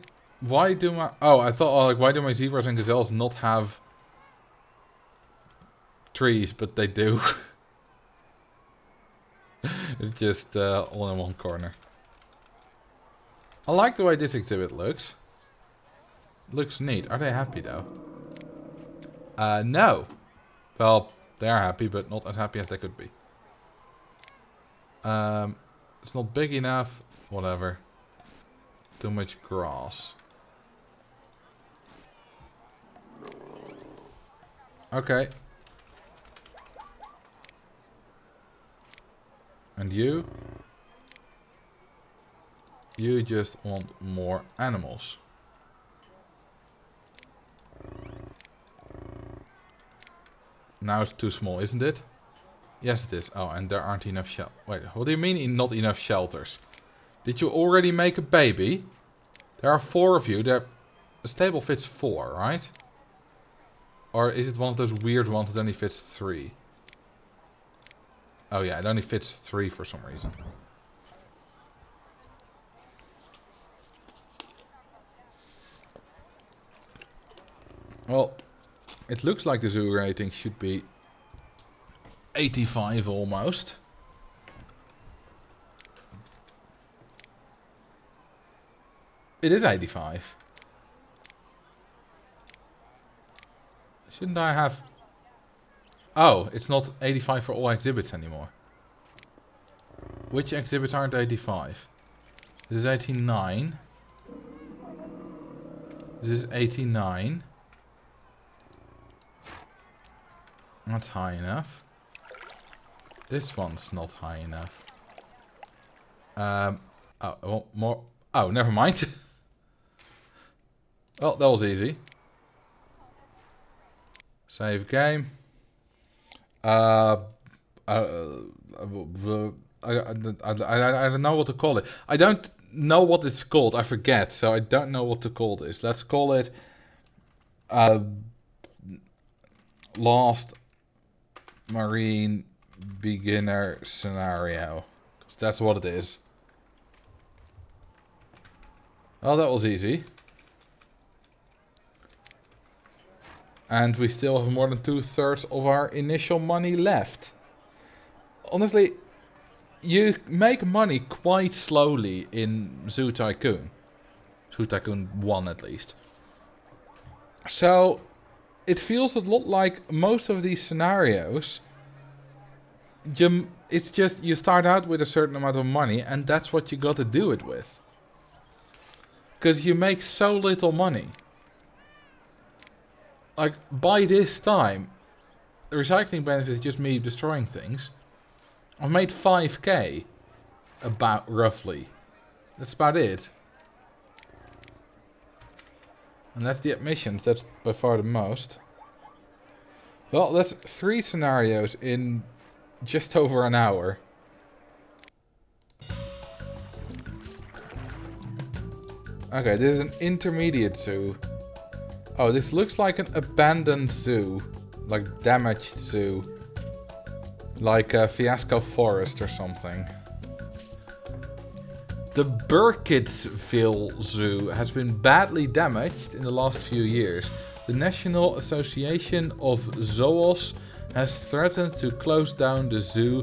do my... Oh, I thought, like, why do my zebras and gazelles not have trees, but they do. It's just all in one corner. I like the way this exhibit looks. Looks neat. Are they happy, though? No. Well, they are happy, but not as happy as they could be. It's not big enough. Whatever. Too much grass. Okay. And you? You just want more animals. Now it's too small, isn't it? Yes, it is. Oh, and there aren't enough Wait, what do you mean not enough shelters? Did you already make a baby? There are 4 of you. The stable fits 4, right? Or is it one of those weird ones that only fits 3? Oh yeah, it only fits 3 for some reason. Well, it looks like the zoo rating should be 85 almost. It is 85. Shouldn't I have... Oh, it's not 85 for all exhibits anymore. Which exhibits aren't 85? This is 89. This is 89. That's high enough. This one's not high enough. Oh, well, more... Oh, never mind. Well, that was easy. Save game. I don't know what to call it. I don't know what it's called. I forget, so I don't know what to call this. Let's call it Lost Marine Beginner Scenario. 'Cause that's what it is. Oh, that was easy. And we still have more than 2/3 of our initial money left. Honestly, you make money quite slowly in Zoo Tycoon. Zoo Tycoon 1 at least. So, it feels a lot like most of these scenarios. It's just, you start out with a certain amount of money and that's what you got to do it with. Because you make so little money. Like, by this time, the recycling benefit is just me destroying things. I've made 5k. About, roughly. That's about it. And that's the admissions. That's by far the most. Well, that's 3 scenarios in just over an hour. Okay, this is an intermediate zoo. Oh, this looks like an abandoned zoo. Like damaged zoo. Like a Fiasco Forest or something. The Burkittsville Zoo has been badly damaged in the last few years. The National Association of Zoos has threatened to close down the zoo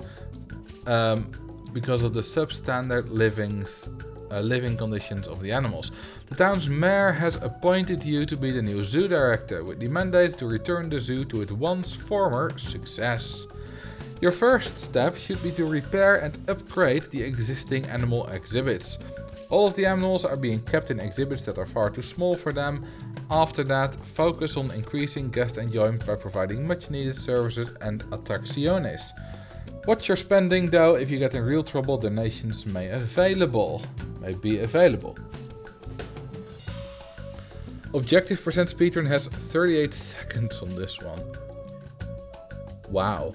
because of the substandard living conditions of the animals. The town's mayor has appointed you to be the new zoo director, with the mandate to return the zoo to its once former success. Your first step should be to repair and upgrade the existing animal exhibits. All of the animals are being kept in exhibits that are far too small for them. After that, focus on increasing guest enjoyment by providing much needed services and attracciones. Watch your spending though. If you get in real trouble, donations may be available. Objective percent speedrun has 38 seconds on this one. Wow.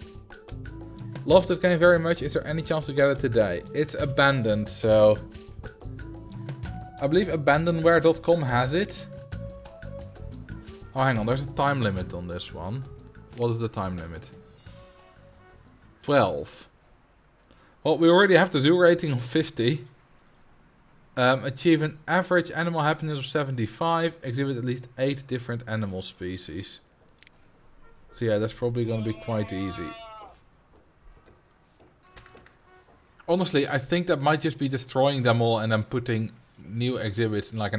Love this game very much. Is there any chance to get it today? It's abandoned, so... I believe abandonware.com has it. Oh, hang on. There's a time limit on this one. What is the time limit? 12. Well, we already have the zoo rating of 50. Achieve an average animal happiness of 75. Exhibit at least 8 different animal species. So yeah, that's probably going to be quite easy. Honestly, I think that might just be destroying them all and then putting new exhibits in like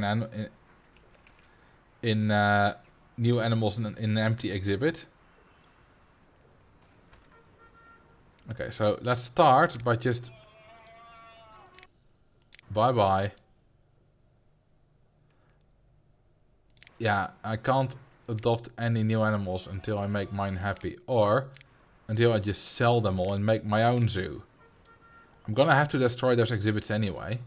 new animals in an empty exhibit. Okay, so let's start by just... Bye-bye. Yeah, I can't adopt any new animals until I make mine happy. Or until I just sell them all and make my own zoo. I'm gonna have to destroy those exhibits anyway.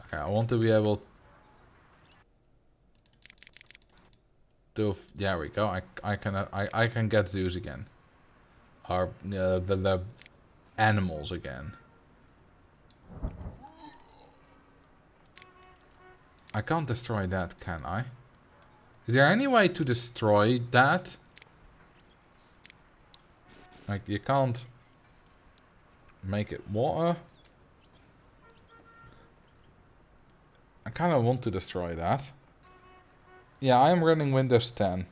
Okay, I want to be able to... There we go. I can get zoos again. Or the animals again. I can't destroy that, can I? Is there any way to destroy that? Like, you can't make it water. I kind of want to destroy that. Yeah, I am running Windows 10.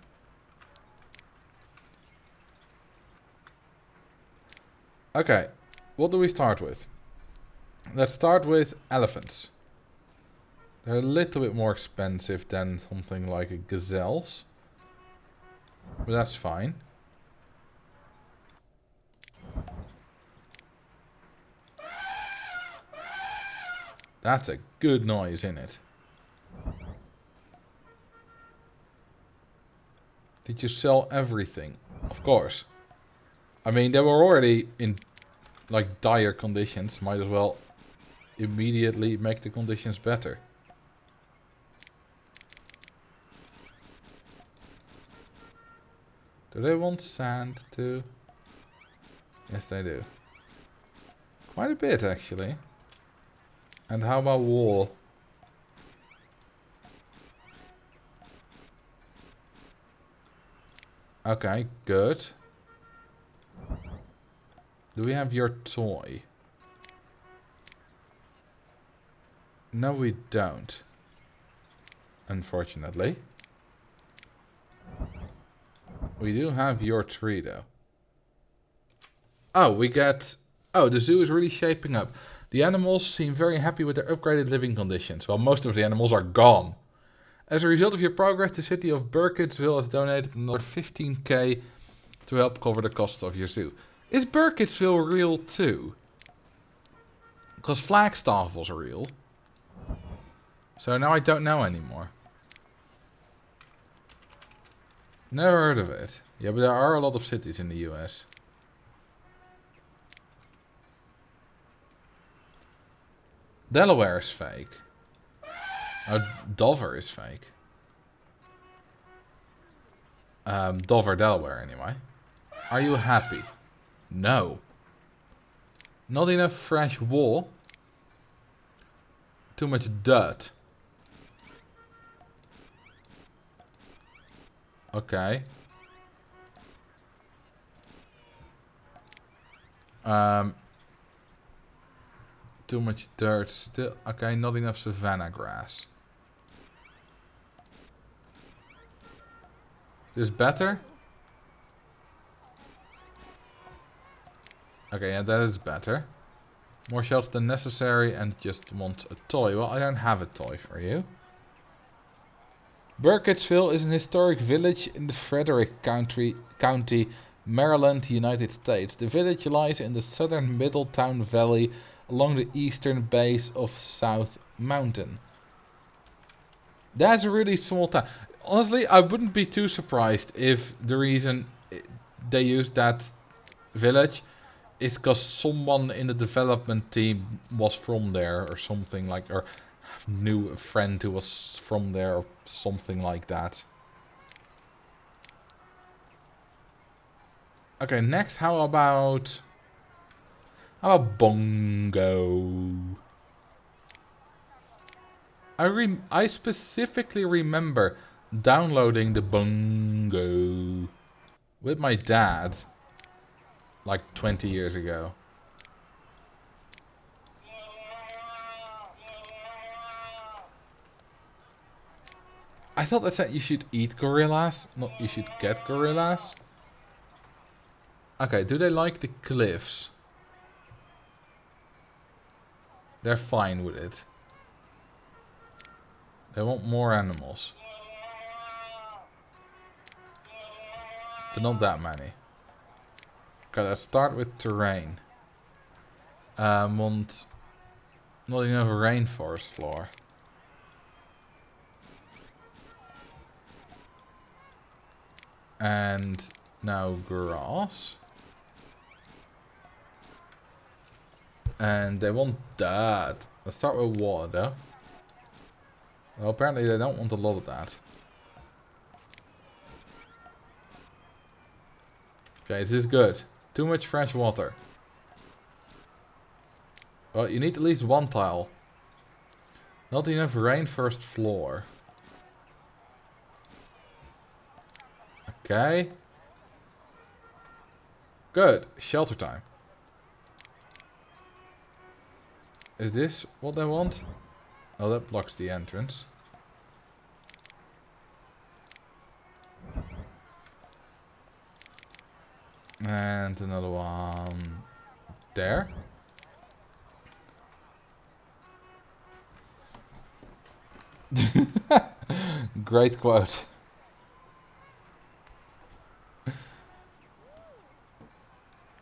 Okay, what do we start with? Let's start with elephants. They're a little bit more expensive than something like a gazelles. But that's fine. That's a good noise, isn't it? Did you sell everything? Of course. I mean, they were already in, like, dire conditions. Might as well immediately make the conditions better. Do they want sand too? Yes, they do. Quite a bit, actually. And how about wool? Okay, good. Do we have your toy? No, we don't. Unfortunately. We do have your tree, though. Oh, we get... Oh, the zoo is really shaping up. The animals seem very happy with their upgraded living conditions, while most of the animals are gone. As a result of your progress, the city of Burkittsville has donated another 15k to help cover the cost of your zoo. Is Burkittsville real too? Because Flagstaff was real. So now I don't know anymore. Never heard of it. Yeah, but there are a lot of cities in the US. Delaware is fake. Oh, Dover is fake. Dover, Delaware, anyway. Are you happy? No. Not enough fresh wool. Too much dirt. Okay. Too much dirt still. Okay, not enough savanna grass. Is this better? Okay, yeah, that is better. More shelter than necessary and just want a toy. Well, I don't have a toy for you. Burkittsville is an historic village in the Frederick County, Maryland, United States. The village lies in the southern Middletown Valley along the eastern base of South Mountain. That's a really small town. Honestly, I wouldn't be too surprised if the reason they used that village is because someone in the development team was from there or something like, or knew a friend who was from there or something like that. Okay, next, how about bongo? I specifically remember downloading the bongo with my dad like 20 years ago. I thought that said you should eat gorillas, not you should get gorillas. Okay, do they like the cliffs? They're fine with it. They want more animals. But not that many. Okay, let's start with terrain. Want not enough rainforest floor. And now grass. And they want that. Let's start with water though. Well, apparently they don't want a lot of that. Okay, is this good? Too much fresh water. Well, you need at least one tile. Not enough rainforest floor. Okay. Good. Shelter time. Is this what they want? Oh, that blocks the entrance. And another one there. Great quote.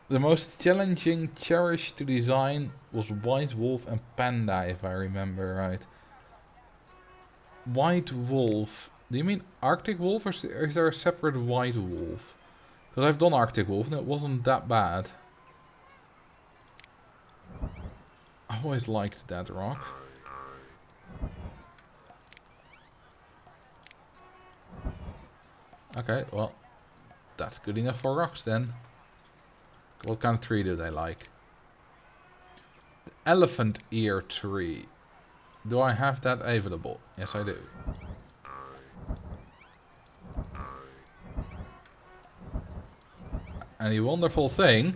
The most challenging cherish to design was White Wolf and Panda, if I remember right. White Wolf. Do you mean Arctic Wolf, or is there a separate White Wolf? Because I've done Arctic Wolf and it wasn't that bad. I always liked that rock. Okay, well, that's good enough for rocks then. What kind of tree do they like? The elephant ear tree. Do I have that available? Yes, I do. And the wonderful thing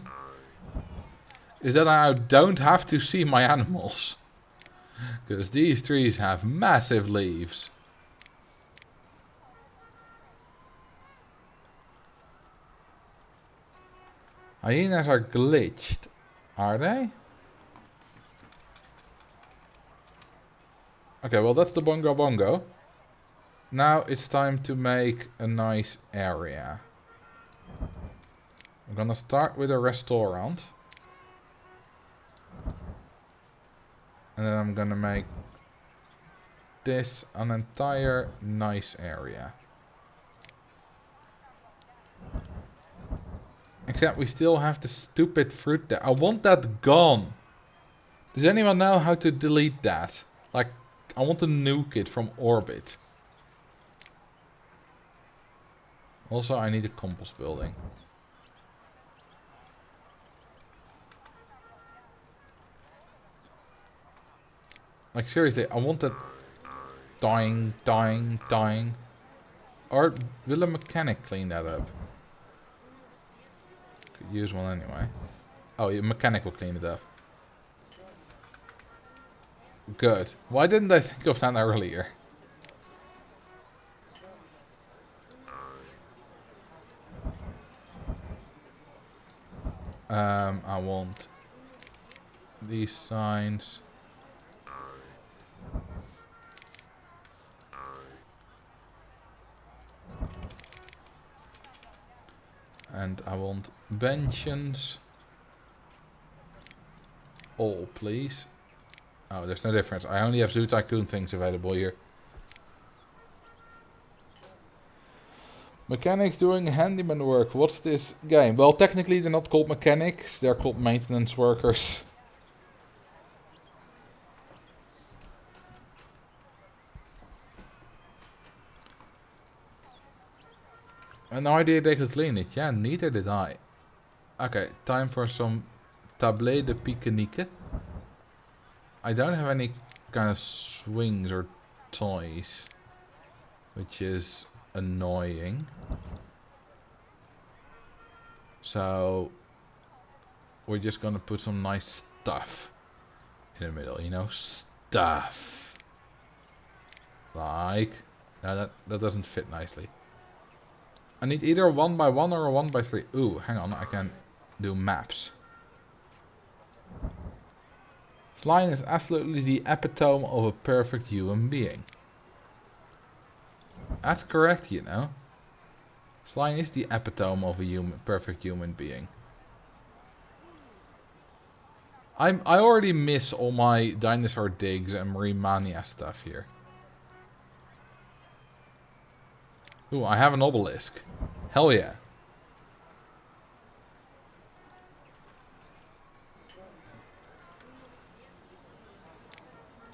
is that I don't have to see my animals. Because these trees have massive leaves. Hyenas are glitched. Are they? Okay, well that's the bongo bongo. Now it's time to make a nice area. I'm gonna start with a restaurant. And then I'm gonna make this an entire nice area. Except we still have the stupid fruit there. I want that gone. Does anyone know how to delete that? Like, I want to nuke it from orbit. Also, I need a compost building. Like, seriously, I want that dying. Or will a mechanic clean that up? Could use one anyway. Oh, a mechanic will clean it up. Good. Why didn't I think of that earlier? I want these signs. And I want benches. All, please. Oh, there's no difference. I only have Zoo Tycoon things available here. Mechanics doing handyman work. What's this game? Well, technically they're not called mechanics. They're called maintenance workers. I had no idea they could clean it. Yeah, neither did I. Okay, time for some tablé de pique-nique. I don't have any kind of swings or toys, which is annoying. So we're just gonna put some nice stuff in the middle, you know, stuff. Like, no, that doesn't fit nicely. I need either a 1x1 or a 1x3. Ooh, hang on, I can do maps. Slime is absolutely the epitome of a perfect human being. That's correct, you know. Slime is the epitome of a perfect human being. I already miss all my dinosaur digs and marine mania stuff here. Ooh, I have an obelisk. Hell yeah.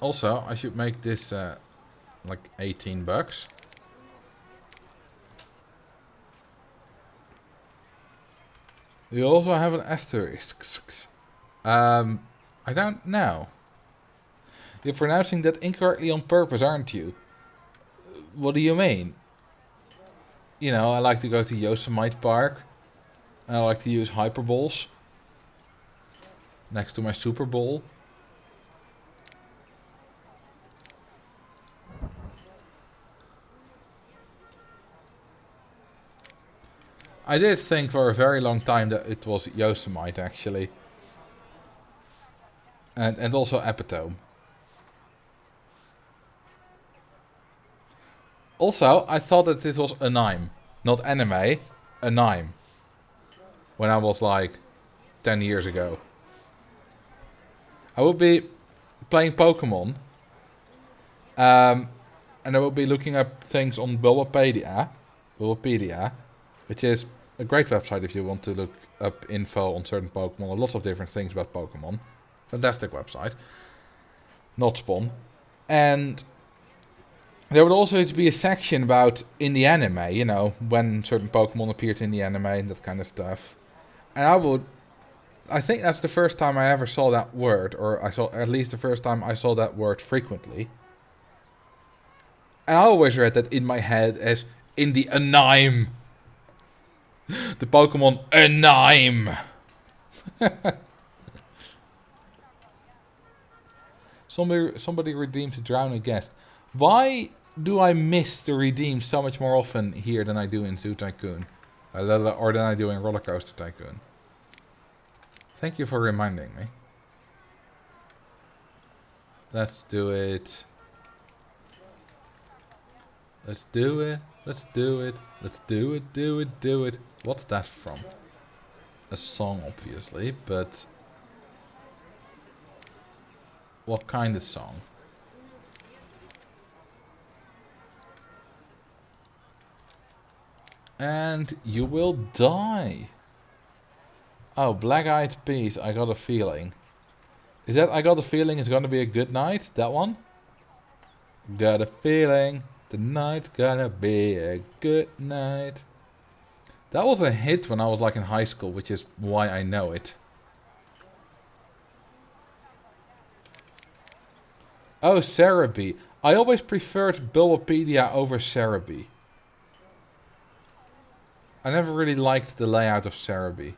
Also, I should make this like 18 bucks. You also have an asterisk. I don't know. You're pronouncing that incorrectly on purpose, aren't you? What do you mean? You know, I like to go to Yosemite Park. And I like to use hyperboles next to my Super Bowl. I did think for a very long time that it was Yosemite actually. And also Epitome. Also, I thought that it was anime. Not anime, anime. When I was like 10 years ago. I would be playing Pokemon. And I will be looking up things on Bulbapedia, which is a great website if you want to look up info on certain Pokemon, lots of different things about Pokemon. Fantastic website. Not Spawn. And there would also be a section about in the anime, you know, when certain Pokemon appeared in the anime and that kind of stuff. And I think that's the first time I ever saw that word, or I saw at least the first time I saw that word frequently. And I always read that in my head as in the anime. The Pokemon anime. Somebody redeems a drowning guest. Why do I miss the redeem so much more often here than I do in Zoo Tycoon? Or than I do in Roller Coaster Tycoon? Thank you for reminding me. Let's do it. Let's do it. Let's do it. Let's do it, do it, do it. What's that from? A song, obviously, but... what kind of song? And you will die. Oh, Black Eyed Peas, I got a feeling. Is that I got a feeling it's gonna be a good night? That one? Got a feeling tonight's gonna be a good night. That was a hit when I was like in high school, which is why I know it. Oh, Cerebi. I always preferred Bulbapedia over Cerebi. I never really liked the layout of Cerebi.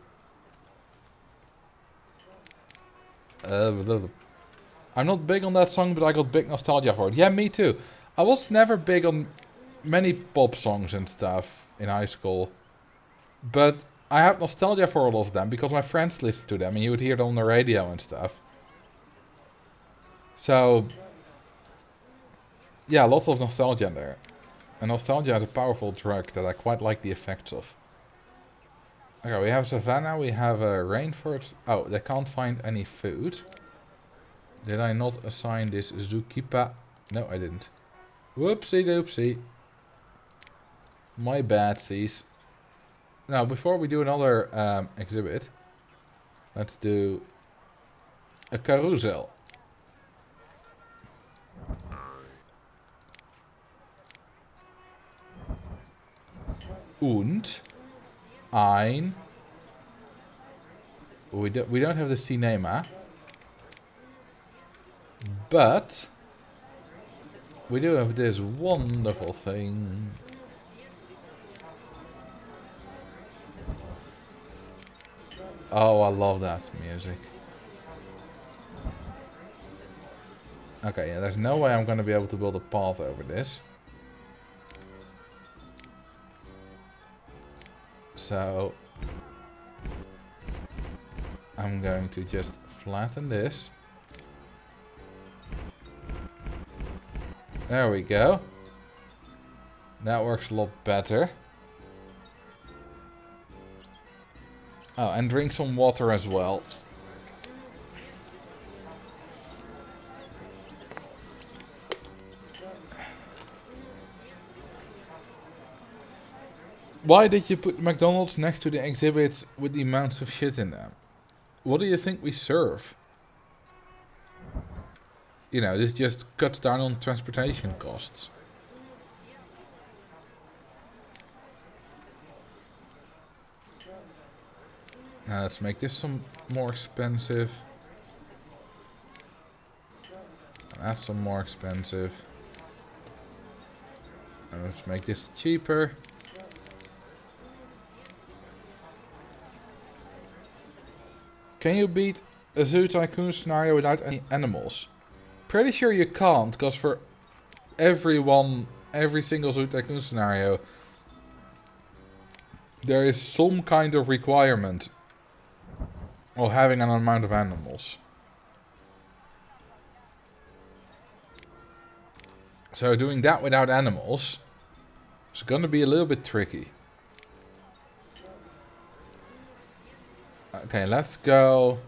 I'm not big on that song, but I got big nostalgia for it. Yeah, me too. I was never big on many pop songs and stuff in high school. But I have nostalgia for a lot of them because my friends listened to them and you would hear them on the radio and stuff. So, yeah, lots of nostalgia in there. And nostalgia is a powerful drug that I quite like the effects of. Okay, we have Savannah, we have a rainforest. Oh, they can't find any food. Did I not assign this Zookeeper? No, I didn't. Whoopsie doopsie. My bad, sees. Now, before we do another exhibit, let's do a carousel. Und ein... We don't have the cinema. But we do have this wonderful thing. Oh, I love that music. Okay, yeah, there's no way I'm going to be able to build a path over this. So I'm going to just flatten this. There we go. That works a lot better. Oh, and drink some water as well. Why did you put McDonald's next to the exhibits with the amounts of shit in them? What do you think we serve? You know, this just cuts down on transportation costs. Now let's make this some more expensive. That's some more expensive. And let's make this cheaper. Can you beat a Zoo Tycoon scenario without any animals? Pretty sure you can't, because for every single Zoo Tycoon scenario, there is some kind of requirement of having an amount of animals. So doing that without animals is going to be a little bit tricky. Okay, let's go.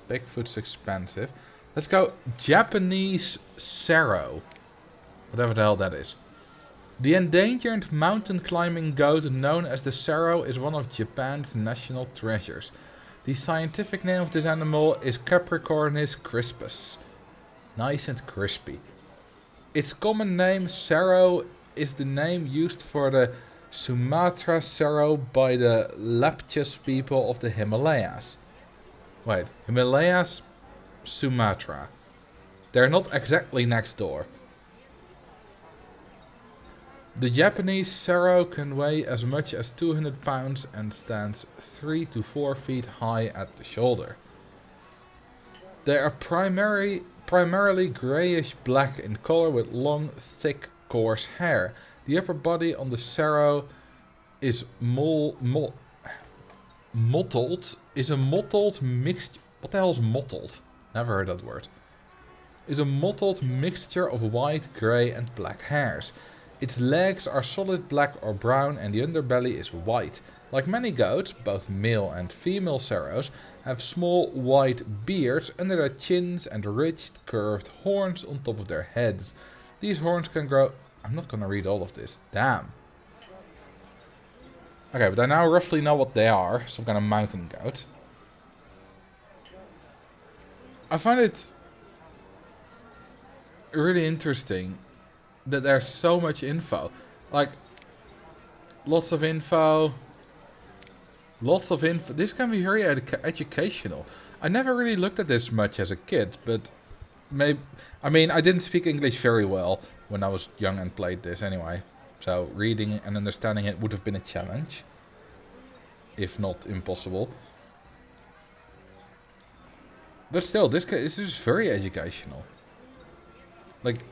Bigfoot's expensive. Let's go Japanese Sero. Whatever the hell that is. The endangered mountain climbing goat known as the Sero is one of Japan's national treasures. The scientific name of this animal is Capricornis crispus. Nice and crispy. Its common name, Sero, is the name used for the Sumatra Sero by the Lapchas people of the Himalayas. Wait, Himalayas, Sumatra. They're not exactly next door. The Japanese Sero can weigh as much as 200 pounds and stands 3 to 4 feet high at the shoulder. They are primarily greyish black in color with long, thick, coarse hair. The upper body on the Sero is mottled. Is a mottled mixture. What the hell is mottled? Never heard that word. Is a mottled mixture of white, grey, and black hairs. Its legs are solid black or brown and the underbelly is white. Like many goats, both male and female Seros have small white beards under their chins and ridged, curved horns on top of their heads. These horns can grow... I'm not going to read all of this. Damn. Okay, but I now roughly know what they are. Some kind of mountain goat. I find it really interesting that there's so much info. Like, lots of info. Lots of info. This can be very educational. I never really looked at this much as a kid, but maybe... I mean, I didn't speak English very well when I was young and played this anyway. So reading and understanding it would have been a challenge. If not impossible. But still, this is very educational. Like...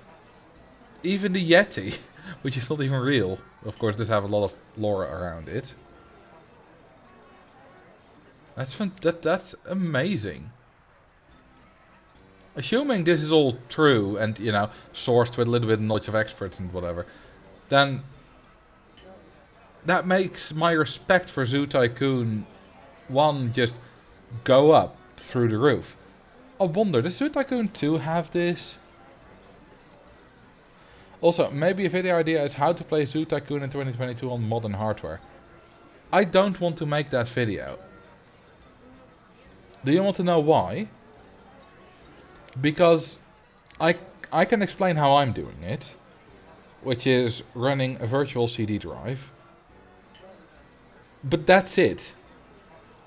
Even the Yeti, which is not even real. Of course, does have a lot of lore around it. That's amazing. Assuming this is all true and, you know, sourced with a little bit of knowledge of experts and whatever, then that makes my respect for Zoo Tycoon 1 just go up through the roof. I wonder, does Zoo Tycoon 2 have this? Also, maybe a video idea is how to play Zoo Tycoon in 2022 on modern hardware. I don't want to make that video. Do you want to know why? Because I can explain how I'm doing it. Which is running a virtual CD drive. But that's it.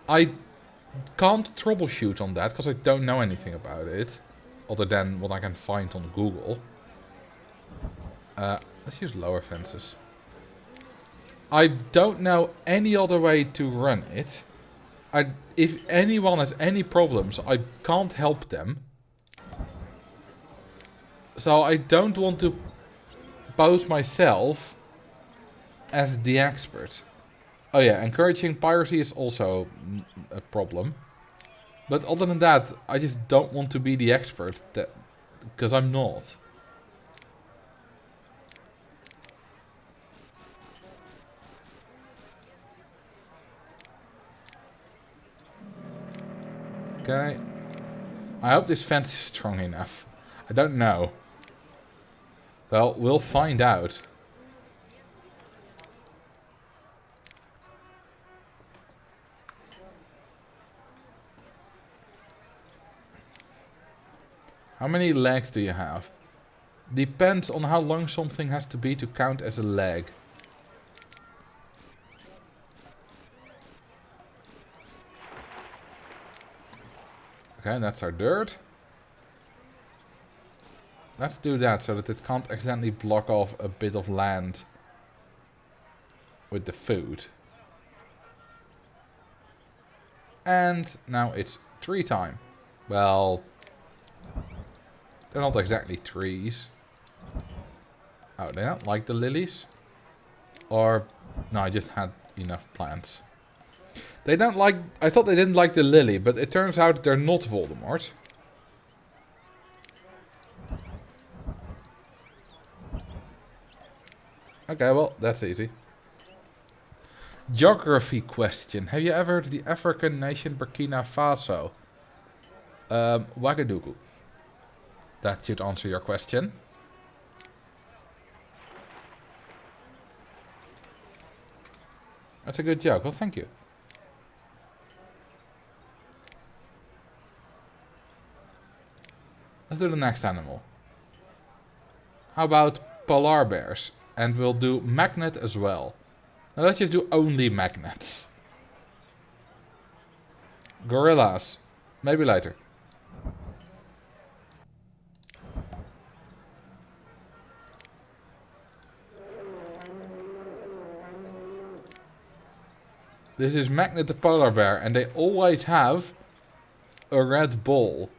I can't troubleshoot on that because I don't know anything about it. Other than what I can find on Google. Let's use lower fences. I don't know any other way to run it. If anyone has any problems, I can't help them. So I don't want to pose myself as the expert. Oh yeah, encouraging piracy is also a problem. But other than that, I just don't want to be the expert, because I'm not. Okay. I hope this fence is strong enough. I don't know. Well, we'll find out. How many legs do you have? Depends on how long something has to be to count as a leg. Okay, that's our dirt. Let's do that so that it can't accidentally block off a bit of land with the food. And now it's tree time. Well, they're not exactly trees. Oh, they don't like the lilies? Or No, I just had enough plants. They don't like... I thought they didn't like the lily, but it turns out they're not Voldemort. Okay, well, that's easy. Geography question. Have you ever heard of the African nation Burkina Faso? Ouagadougou. That should answer your question. That's a good joke. Well, thank you. Let's do the next animal. How about polar bears? And we'll do magnet as well. Now let's just do only magnets. Gorillas. Maybe later. This is Magnet the polar bear, and they always have a red ball.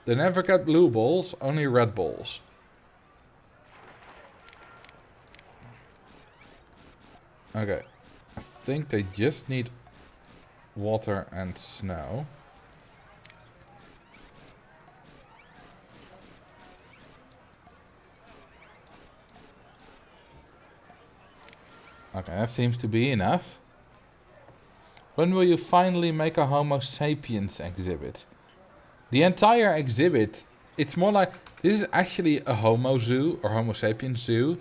They never get blue balls, only red balls. Okay, I think they just need water and snow. Okay, that seems to be enough. When will you finally make a Homo sapiens exhibit? The entire exhibit, it's more like... This is actually a Homo zoo, or Homo sapiens zoo.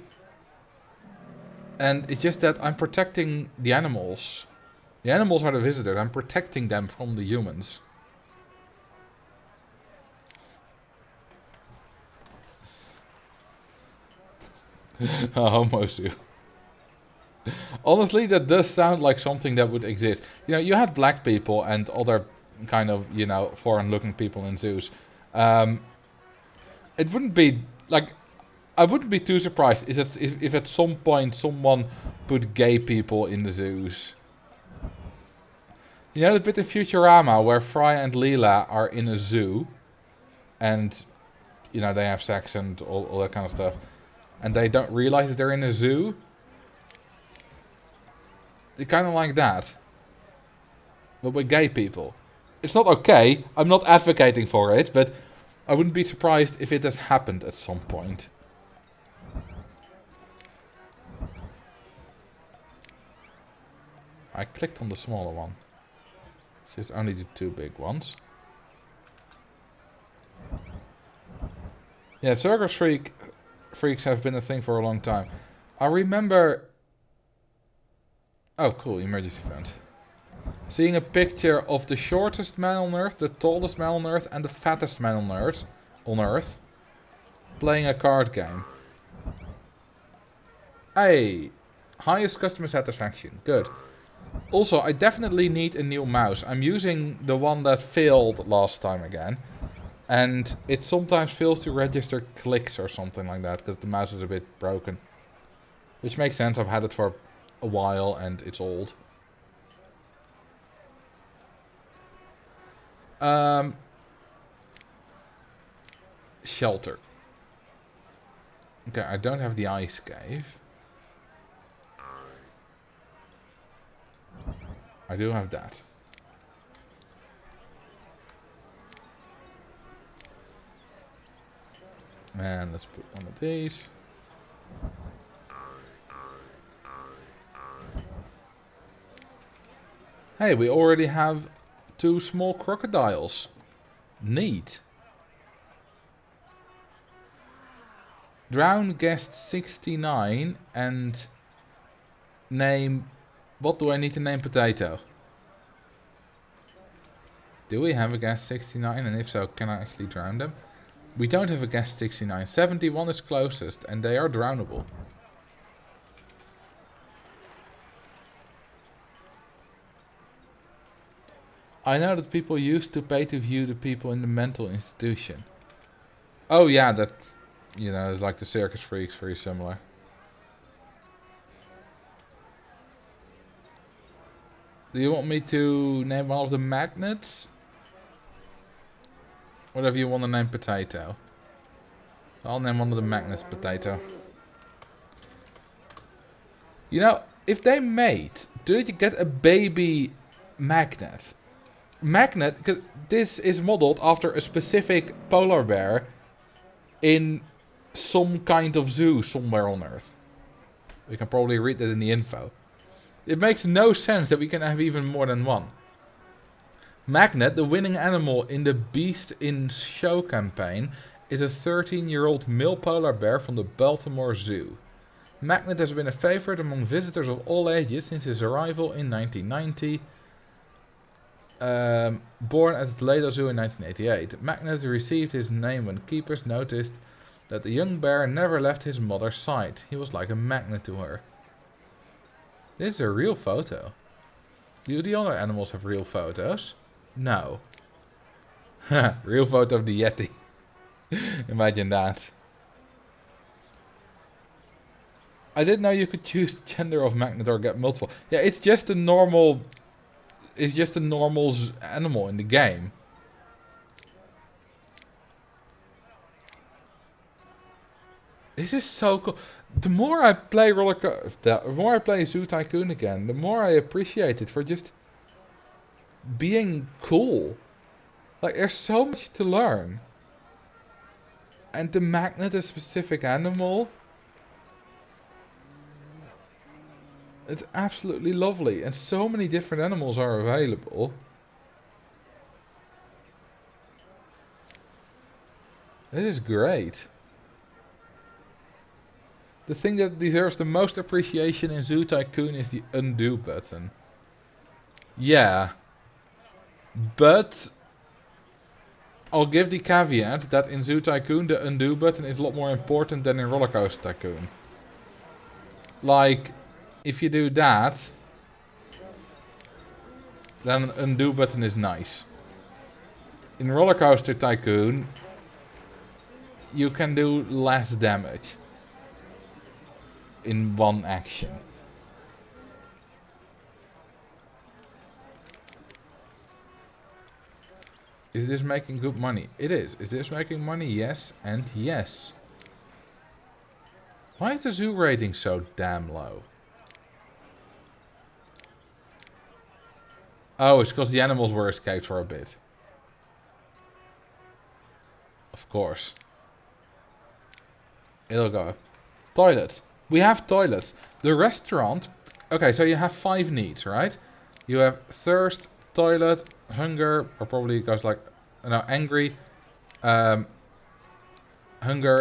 And it's just that I'm protecting the animals. The animals are the visitors. I'm protecting them from the humans. A Homo zoo. Honestly, that does sound like something that would exist. You know, you had black people and other kind of, you know, foreign-looking people in zoos. It wouldn't be, like... I wouldn't be too surprised if at some point someone put gay people in the zoos. You know the bit in Futurama where Fry and Leela are in a zoo. And, you know, they have sex and all that kind of stuff. And they don't realize that they're in a zoo? They're kind of like that. But with gay people. It's not okay. I'm not advocating for it, but I wouldn't be surprised if it has happened at some point. I clicked on the smaller one. Just only the two big ones. Yeah, circus freaks have been a thing for a long time. I remember... Oh, cool, emergency fund. Seeing a picture of the shortest man on Earth, the tallest man on Earth, and the fattest man on Earth playing a card game. Hey, highest customer satisfaction. Good. Also, I definitely need a new mouse. I'm using the one that failed last time again. And it sometimes fails to register clicks or something like that, because the mouse is a bit broken. Which makes sense, I've had it for a while and it's old. Shelter. Okay, I don't have the ice cave. I do have that. And let's put one of these. Hey, we already have 2 small crocodiles. Neat. Drown guest 69 and name... What do I need to name potato? Do we have a guest 69? And if so, can I actually drown them? We don't have a guest 69. 71 is closest, and they are drownable. I know that people used to pay to view the people in the mental institution. Oh yeah, that... You know, it's like the circus freaks, very similar. Do you want me to name one of the magnets? Whatever you want to name potato. I'll name one of the magnets potato. You know, if they made, do they get a baby magnet? Magnet, because this is modeled after a specific polar bear in some kind of zoo somewhere on Earth. We can probably read that in the info. It makes no sense that we can have even more than one. Magnet, the winning animal in the Beast in Show campaign, is a 13-year-old male polar bear from the Baltimore Zoo. Magnet has been a favorite among visitors of all ages since his arrival in 1990. Born at the Toledo Zoo in 1988. Magnet received his name when keepers noticed that the young bear never left his mother's side. He was like a magnet to her. This is a real photo. Do the other animals have real photos? No. Real photo of the Yeti. Imagine that. I didn't know you could choose the gender of magnet or get multiple. Yeah, it's just a normal... It's just a normal animal in the game. This is so cool. The more I play the more I play Zoo Tycoon again, the more I appreciate it for just being cool. Like, there's so much to learn. And the magnet, a specific animal. It's absolutely lovely. And so many different animals are available. This is great. The thing that deserves the most appreciation in Zoo Tycoon is the undo button. Yeah. But I'll give the caveat that in Zoo Tycoon the undo button is a lot more important than in Roller Coaster Tycoon. Like, if you do that, then an undo button is nice. In Roller Coaster Tycoon, you can do less damage in one action. Is this making good money? It is. Is this making money? Yes and yes. Why is the zoo rating so damn low? Oh, it's because the animals were escaped for a bit. Of course. It'll go up. Toilets. We have toilets. The restaurant... Okay, so you have 5 needs, right? You have thirst, toilet, hunger, or probably it goes like... No, angry, hunger,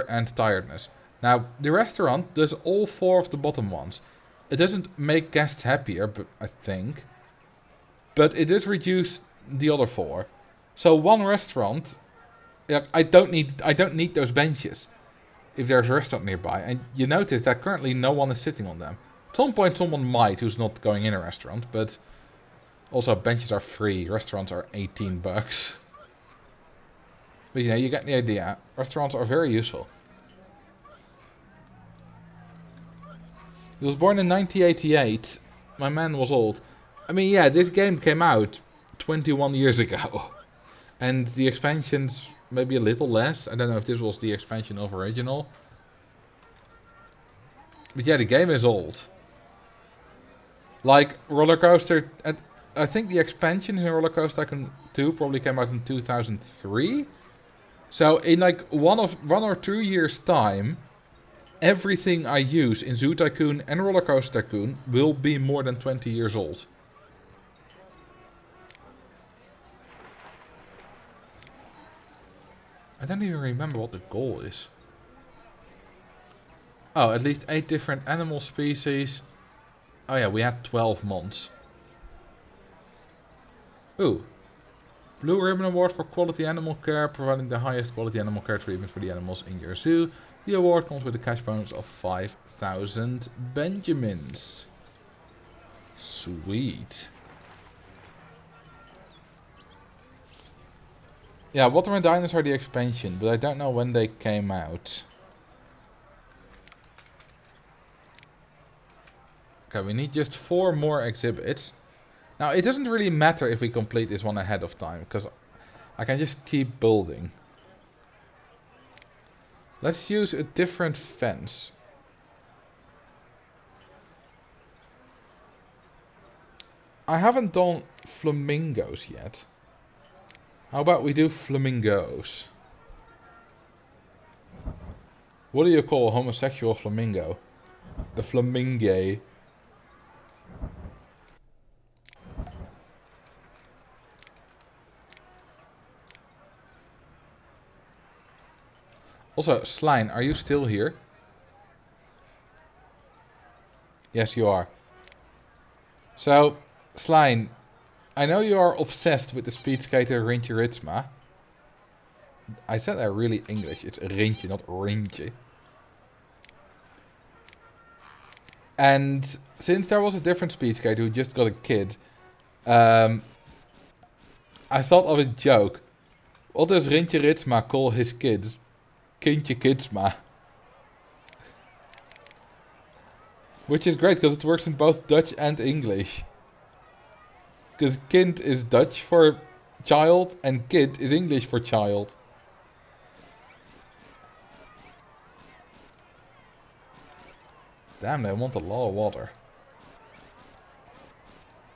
and tiredness. Now, the restaurant does all 4 of the bottom ones. It doesn't make guests happier, but I think. But it does reduce the other 4. So one restaurant... Yeah, I don't need those benches if there's a restaurant nearby. And you notice that currently no one is sitting on them. At some point someone might who's not going in a restaurant, but also benches are free, restaurants are 18 bucks. But you know, you get the idea. Restaurants are very useful. He was born in 1988. My man was old. I mean, yeah, this game came out 21 years ago. And the expansions... Maybe a little less. I don't know if this was the expansion of original. But yeah, the game is old. Like, Roller Coaster... I think the expansion in Roller Coaster Tycoon 2 probably came out in 2003. So, in like 1 or 2 years' time, everything I use in Zoo Tycoon and Roller Coaster Tycoon will be more than 20 years old. I don't even remember what the goal is. Oh, at least 8 different animal species. Oh yeah, we had 12 months. Ooh. Blue Ribbon Award for Quality Animal Care, providing the highest quality animal care treatment for the animals in your zoo. The award comes with a cash bonus of 5,000 Benjamins. Sweet. Yeah, Water and Diners are the expansion, but I don't know when they came out. Okay, we need just 4 more exhibits. Now, it doesn't really matter if we complete this one ahead of time, because I can just keep building. Let's use a different fence. I haven't done flamingos yet. How about we do flamingos? What do you call a homosexual flamingo? A flamingo. Also, Slime, are you still here? Yes, you are. So, Slime, I know you are obsessed with the speed skater Rintje Ritsma. I said that really English. It's Rintje, not Rintje. And since there was a different speed skater who just got a kid, I thought of a joke. What does Rintje Ritsma call his kids? Kindje Kidsma. Which is great because it works in both Dutch and English. Because kind is Dutch for child and kid is English for child. Damn, they want a lot of water.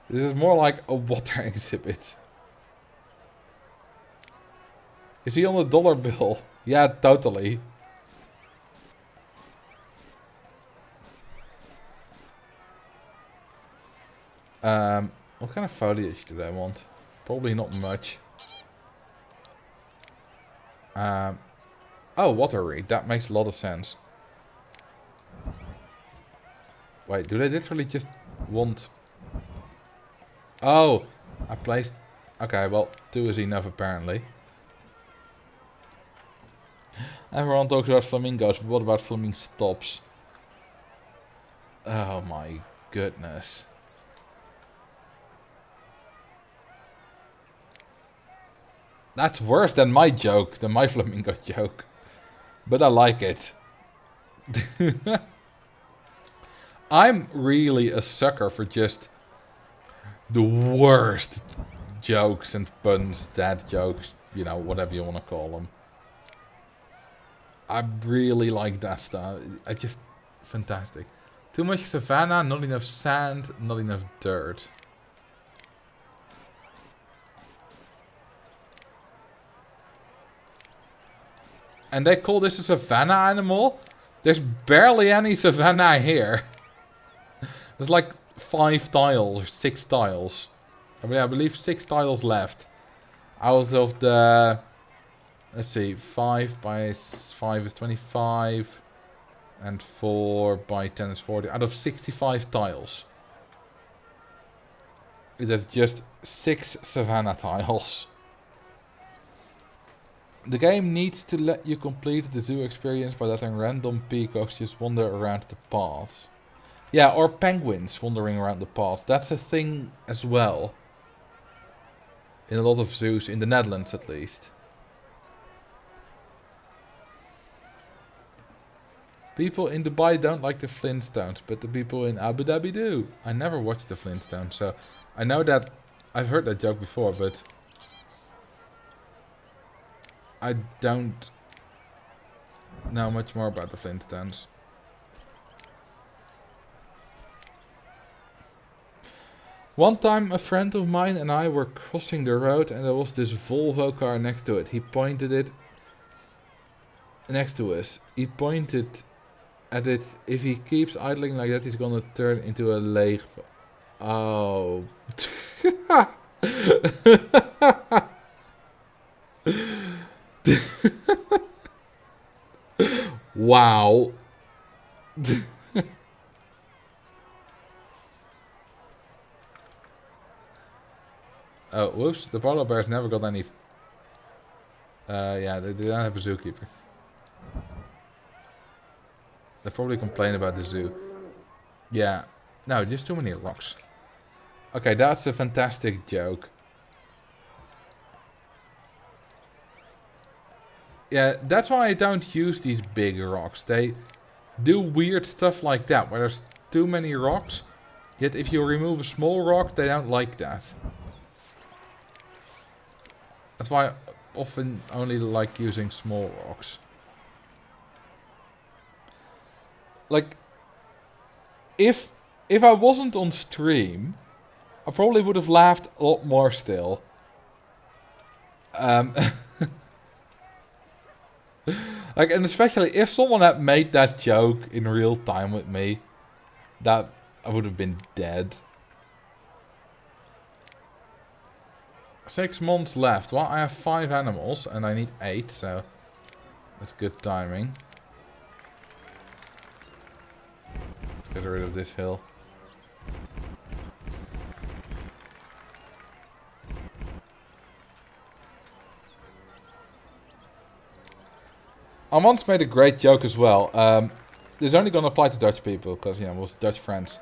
This is more like a water exhibit. Is he on the dollar bill? Yeah, totally. What kind of foliage do they want? Probably not much. Oh, water reed. That makes a lot of sense. Wait, do they literally just want... Oh, I placed... Okay, well, 2 is enough apparently. Everyone talks about flamingos, but what about flaming stops? Oh my goodness. That's worse than my joke, than my flamingo joke. But I like it. I'm really a sucker for just the worst jokes and puns, dad jokes, you know, whatever you want to call them. I really like that stuff. I just, fantastic. Too much savannah, not enough sand, not enough dirt. And they call this a savannah animal? There's barely any savannah here. There's like 5 tiles or 6 tiles. I believe 6 tiles left. Out of the... Let's see, 5 by 5 is 25. And 4 by 10 is 40. Out of 65 tiles. There's just 6 savannah tiles. The game needs to let you complete the zoo experience by letting random peacocks just wander around the paths. Yeah, or penguins wandering around the paths. That's a thing as well. In a lot of zoos, in the Netherlands at least. People in Dubai don't like the Flintstones, but the people in Abu Dhabi do. I never watched the Flintstones, so I know that... I've heard that joke before, but... I don't know much more about the Flintstones. One time a friend of mine and I were crossing the road and there was this Volvo car next to it. He pointed it next to us. He pointed at it. If he keeps idling like that, he's gonna turn into a leeg. Oh. Wow. Oh, whoops. The polar bears never got any... yeah, they don't have a zookeeper. They probably complain about the zoo. Yeah. No, just too many rocks. Okay, that's a fantastic joke. Yeah, that's why I don't use these big rocks. They do weird stuff like that, where there's too many rocks. Yet if you remove a small rock, they don't like that. That's why I often only like using small rocks. Like, if I wasn't on stream, I probably would have laughed a lot more still. Like, and especially if someone had made that joke in real time with me, that I would have been dead. 6 months left. Well, I have 5 animals and I need 8, so that's good timing. Let's get rid of this hill. I once made a great joke as well. This is only going to apply to Dutch people, because, you know, we're Dutch friends.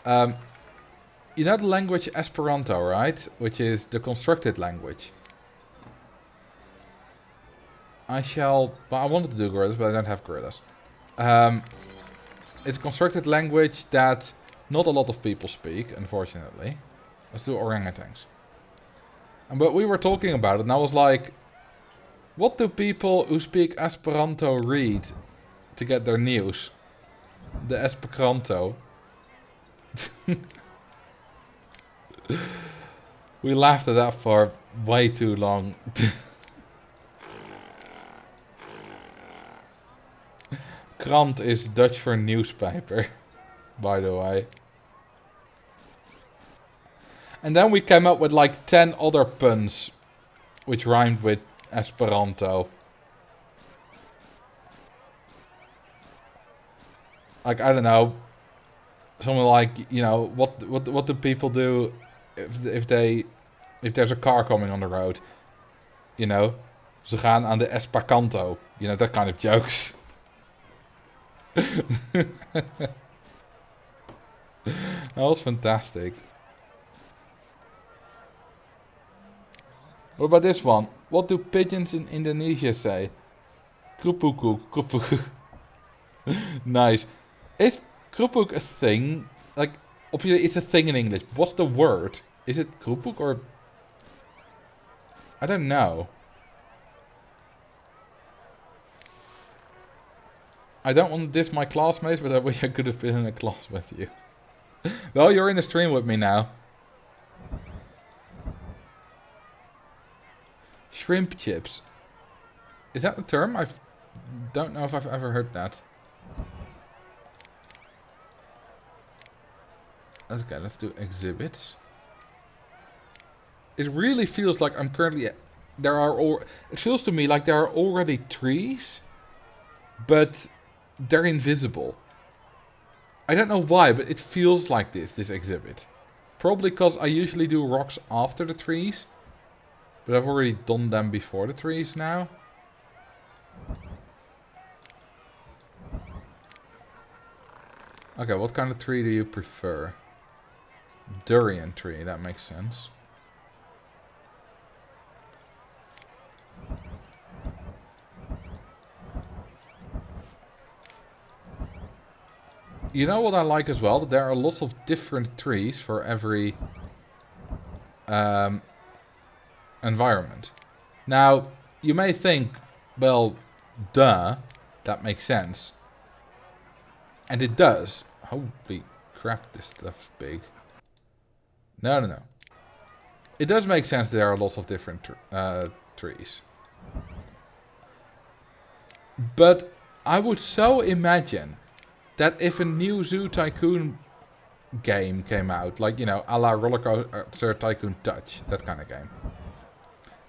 You know the language Esperanto, right? Which is the constructed language. Well, I wanted to do gorillas, but I don't have gorillas. It's a constructed language that not a lot of people speak, unfortunately. Let's do orangutans. But we were talking about it, and I was like, what do people who speak Esperanto read to get their news? The Esperanto. We laughed at that for way too long. Krant is Dutch for newspaper, by the way. And then we came up with like 10 other puns which rhymed with Esperanto. Like, I don't know. Something like, you know, what do people do if there's a car coming on the road? You know, ze gaan aan de Espacanto. You know, that kind of jokes. That was fantastic. What about this one? What do pigeons in Indonesia say? Krupuk, krupuk. Nice. Is krupuk a thing? Like, obviously it's a thing in English. What's the word? Is it krupuk or... I don't know. I don't want to diss my classmates, but I wish I could have been in a class with you. Well, you're in the stream with me now. Shrimp chips. Is that the term? I don't know if I've ever heard that. Okay, let's do exhibits. It really feels like I'm currently... It feels to me like there are already trees, but they're invisible. I don't know why, but it feels like this exhibit. Probably because I usually do rocks after the trees. But I've already done them before the trees now. Okay, what kind of tree do you prefer? Durian tree, that makes sense. You know what I like as well? That there are lots of different trees for every environment. Now, you may think, well, duh, that makes sense. And it does. Holy crap, this stuff's big. No. It does make sense that there are lots of different trees. But I would so imagine that if a new Zoo Tycoon game came out, like, you know, a la Roller Coaster Tycoon Touch, that kind of game,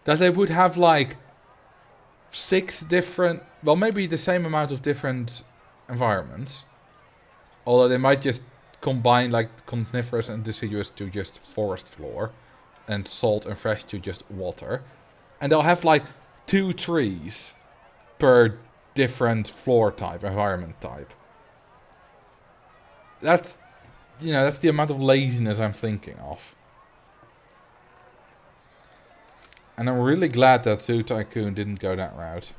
that they would have like 6 different, well, maybe the same amount of different environments, although they might just combine like coniferous and deciduous to just forest floor, and salt and fresh to just water, and they'll have like 2 trees per different floor type, environment type. That's, you know, that's the amount of laziness I'm thinking of. And I'm really glad that Zoo Tycoon didn't go that route.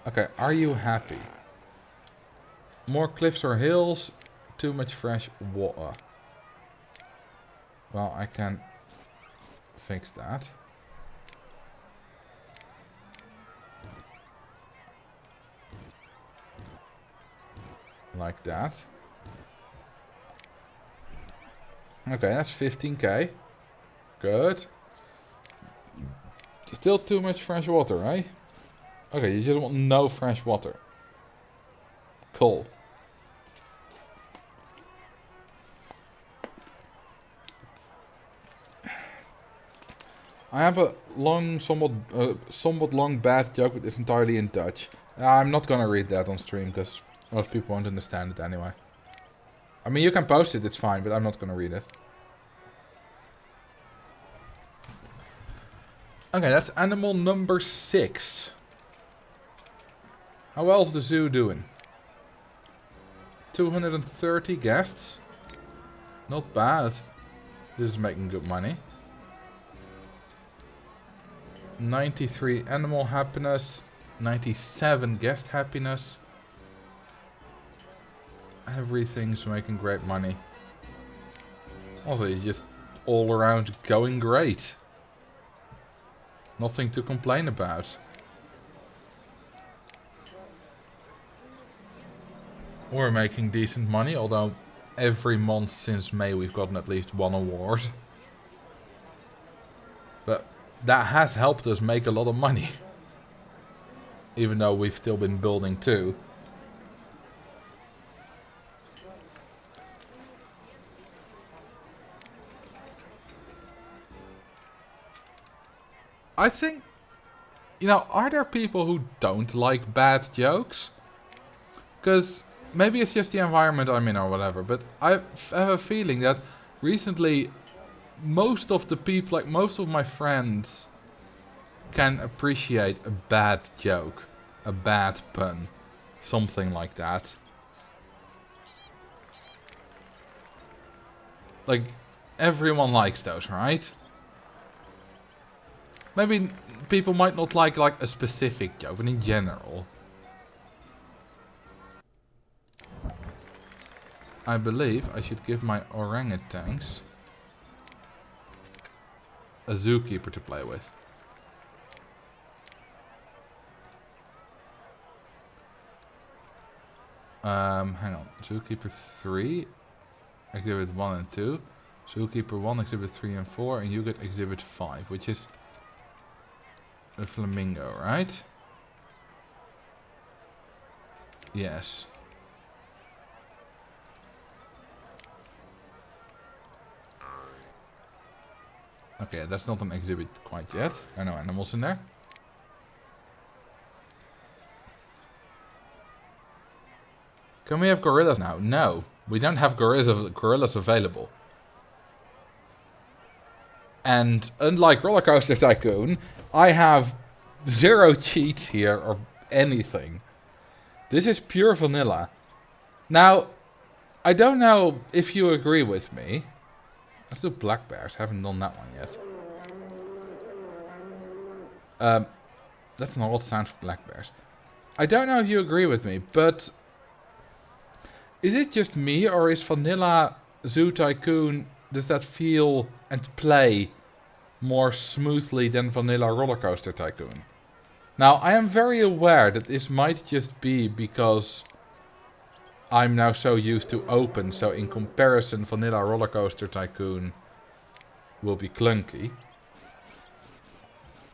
Okay, are you happy? More cliffs or hills? Too much fresh water. Well, I can fix that. Like that. Okay, that's 15k. Good. Still too much fresh water, right? Okay, you just want no fresh water. Cool. I have a long, somewhat long bad joke, but it's entirely in Dutch. I'm not gonna read that on stream because most people won't understand it anyway. I mean, you can post it, it's fine, but I'm not gonna read it. Okay, that's animal number 6. How well's the zoo doing? 230 guests. Not bad. This is making good money. 93 animal happiness. 97 guest happiness. Everything's making great money. Also, it's just all around going great. Nothing to complain about. We're making decent money, although every month since May we've gotten at least one award. But that has helped us make a lot of money. Even though we've still been building too. I think, you know, are there people who don't like bad jokes? Because maybe it's just the environment I'm in or whatever, but I have a feeling that recently most of the people, like most of my friends, can appreciate a bad joke, a bad pun, something like that. Like, everyone likes those, right? Maybe people might not like a specific joke, but in general. I believe I should give my orangutans a zookeeper to play with. Hang on. Zookeeper 3, exhibit 1 and 2. Zookeeper 1, exhibit 3 and 4, and you get exhibit 5, which is a Flamingo, right? Yes. Okay, that's not an exhibit quite yet. There are no animals in there. Can we have gorillas now? No, we don't have gorillas available. And unlike Roller Coaster Tycoon, I have 0 cheats here or anything. This is pure vanilla. Now, I don't know if you agree with me. Let's do black bears. Haven't done that one yet. That's an odd sound for black bears. I don't know if you agree with me, but is it just me or is vanilla Zoo Tycoon, does that feel and play more smoothly than vanilla Roller Coaster Tycoon? Now, I am very aware that this might just be because I'm now so used to open, so in comparison, vanilla Roller Coaster Tycoon will be clunky.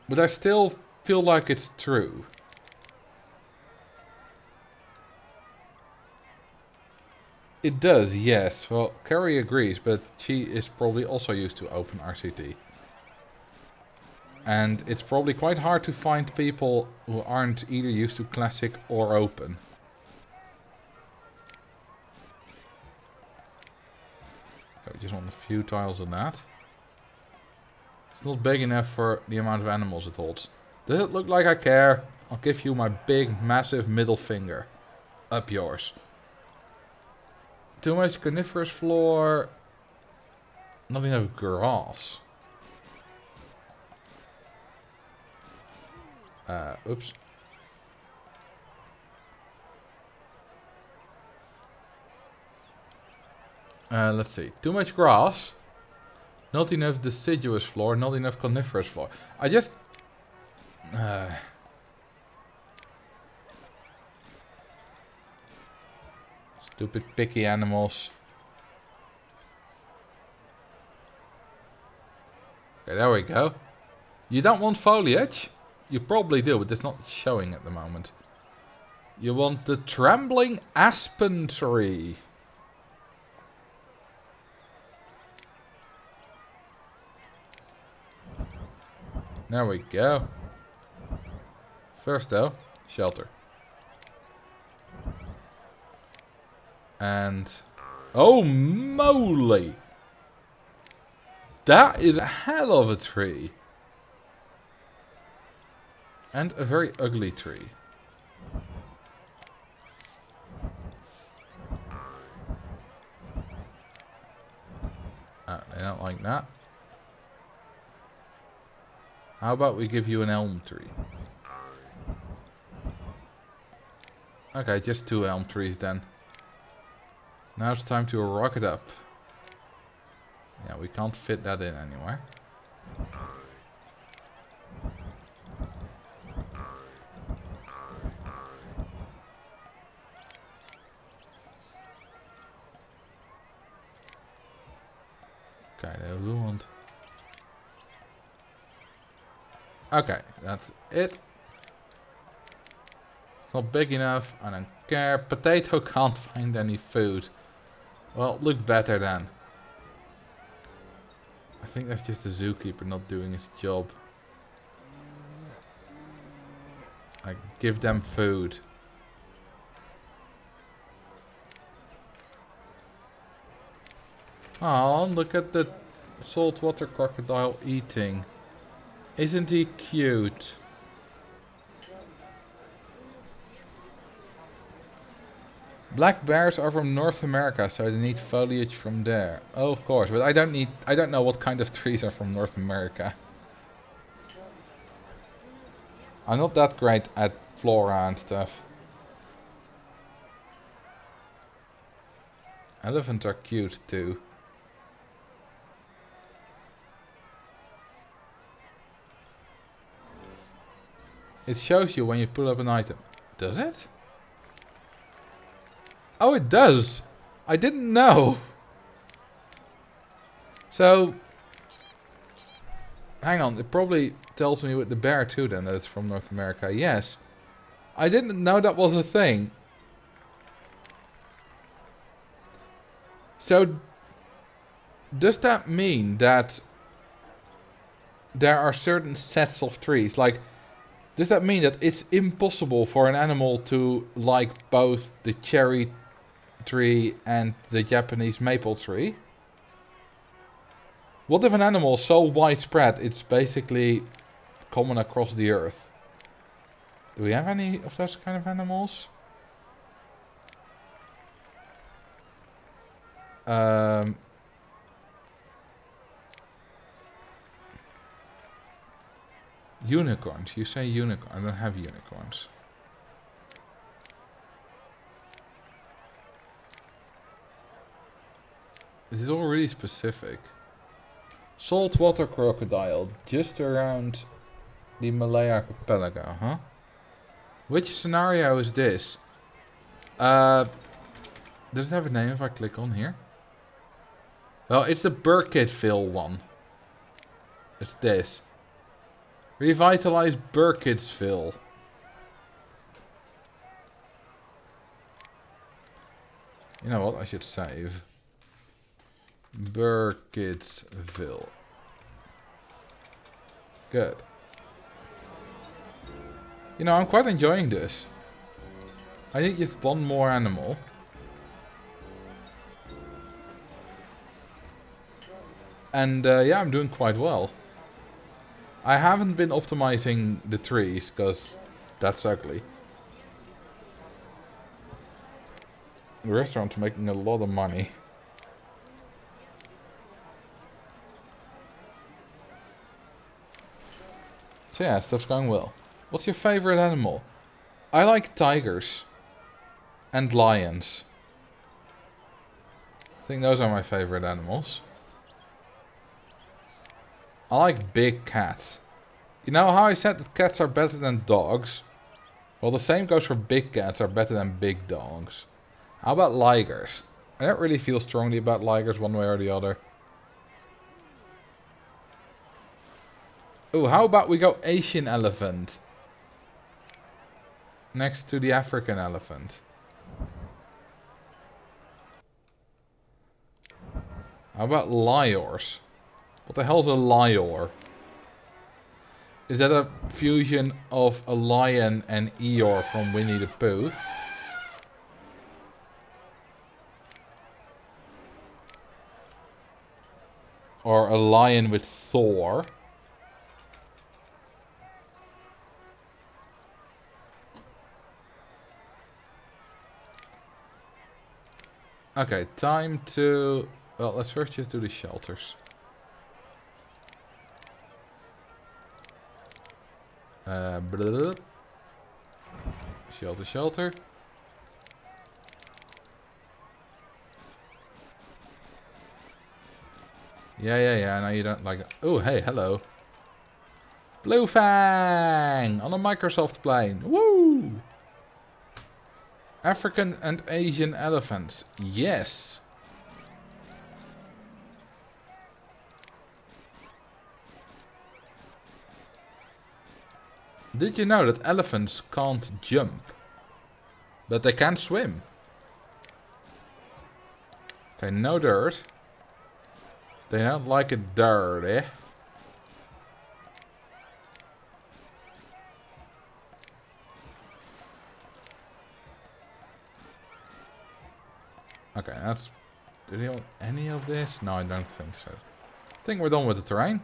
But I still feel like it's true. It does, yes. Well, Carrie agrees, but she is probably also used to open RCT. And it's probably quite hard to find people who aren't either used to classic or open. Okay, we just want a few tiles on that. It's not big enough for the amount of animals it holds. Does it look like I care? I'll give you my big, massive middle finger. Up yours. Too much coniferous floor. Not enough grass. Oops. Let's see. Too much grass. Not enough deciduous floor. Not enough coniferous floor. I just... Stupid picky animals. Okay, there we go. You don't want foliage? You probably do, but it's not showing at the moment. You want the trembling aspen tree. There we go. First though, shelter. And... oh moly! That is a hell of a tree. And a very ugly tree. Oh, they don't like that. How about we give you an elm tree? Okay, just 2 elm trees then. Now it's time to rock it up. Yeah, we can't fit that in anywhere. Okay, we want... okay, that's it. It's not big enough, I don't care. Potato can't find any food. Well, look better then. I think that's just the zookeeper not doing his job. I give them food. Oh, look at the saltwater crocodile eating. Isn't he cute? Black bears are from North America, so they need foliage from there. Oh, of course, but I don't know what kind of trees are from North America. I'm not that great at flora and stuff. Elephants are cute too. It shows you when you pull up an item. Does it? Oh, it does! I didn't know! So... hang on, it probably tells me with the bear too then that it's from North America. Yes. I didn't know that was a thing. So... does that mean that... there are certain sets of trees? Like... does that mean that it's impossible for an animal to like both the cherry tree and the Japanese maple tree? What if an animal is so widespread it's basically common across the earth? Do we have any of those kind of animals? Unicorns. You say unicorn. I don't have unicorns. This is all really specific. Saltwater crocodile. Just around the Malay archipelago, huh? Which scenario is this? Does it have a name if I click on here? Well, it's the Burkittville one. It's this. Revitalize Burkittsville. You know what? I should save. Burkittsville. Good. You know, I'm quite enjoying this. I need just one more animal. And yeah, I'm doing quite well. I haven't been optimizing the trees, because that's ugly. The restaurant's making a lot of money. So yeah, stuff's going well. What's your favorite animal? I like tigers. And lions. I think those are my favorite animals. I like big cats. You know how I said that cats are better than dogs? Well, the same goes for big cats are better than big dogs. How about ligers? I don't really feel strongly about ligers one way or the other. Oh, how about we go Asian elephant? Next to the African elephant. How about lyres? What the hell's a lyre? Is that a fusion of a lion and Eeyore from Winnie the Pooh? Or a lion with Thor? Okay, time to... Well, let's first just do the shelters. Blah. Shelter, shelter. Yeah. Now you don't like it. Oh, hey, hello. Blue Fang on a Microsoft plane. Woo! African and Asian elephants. Yes. Did you know that elephants can't jump? But they can swim. Okay, no dirt. They don't like it dirty. Okay, that's... Do they want any of this? No, I don't think so. I think we're done with the terrain.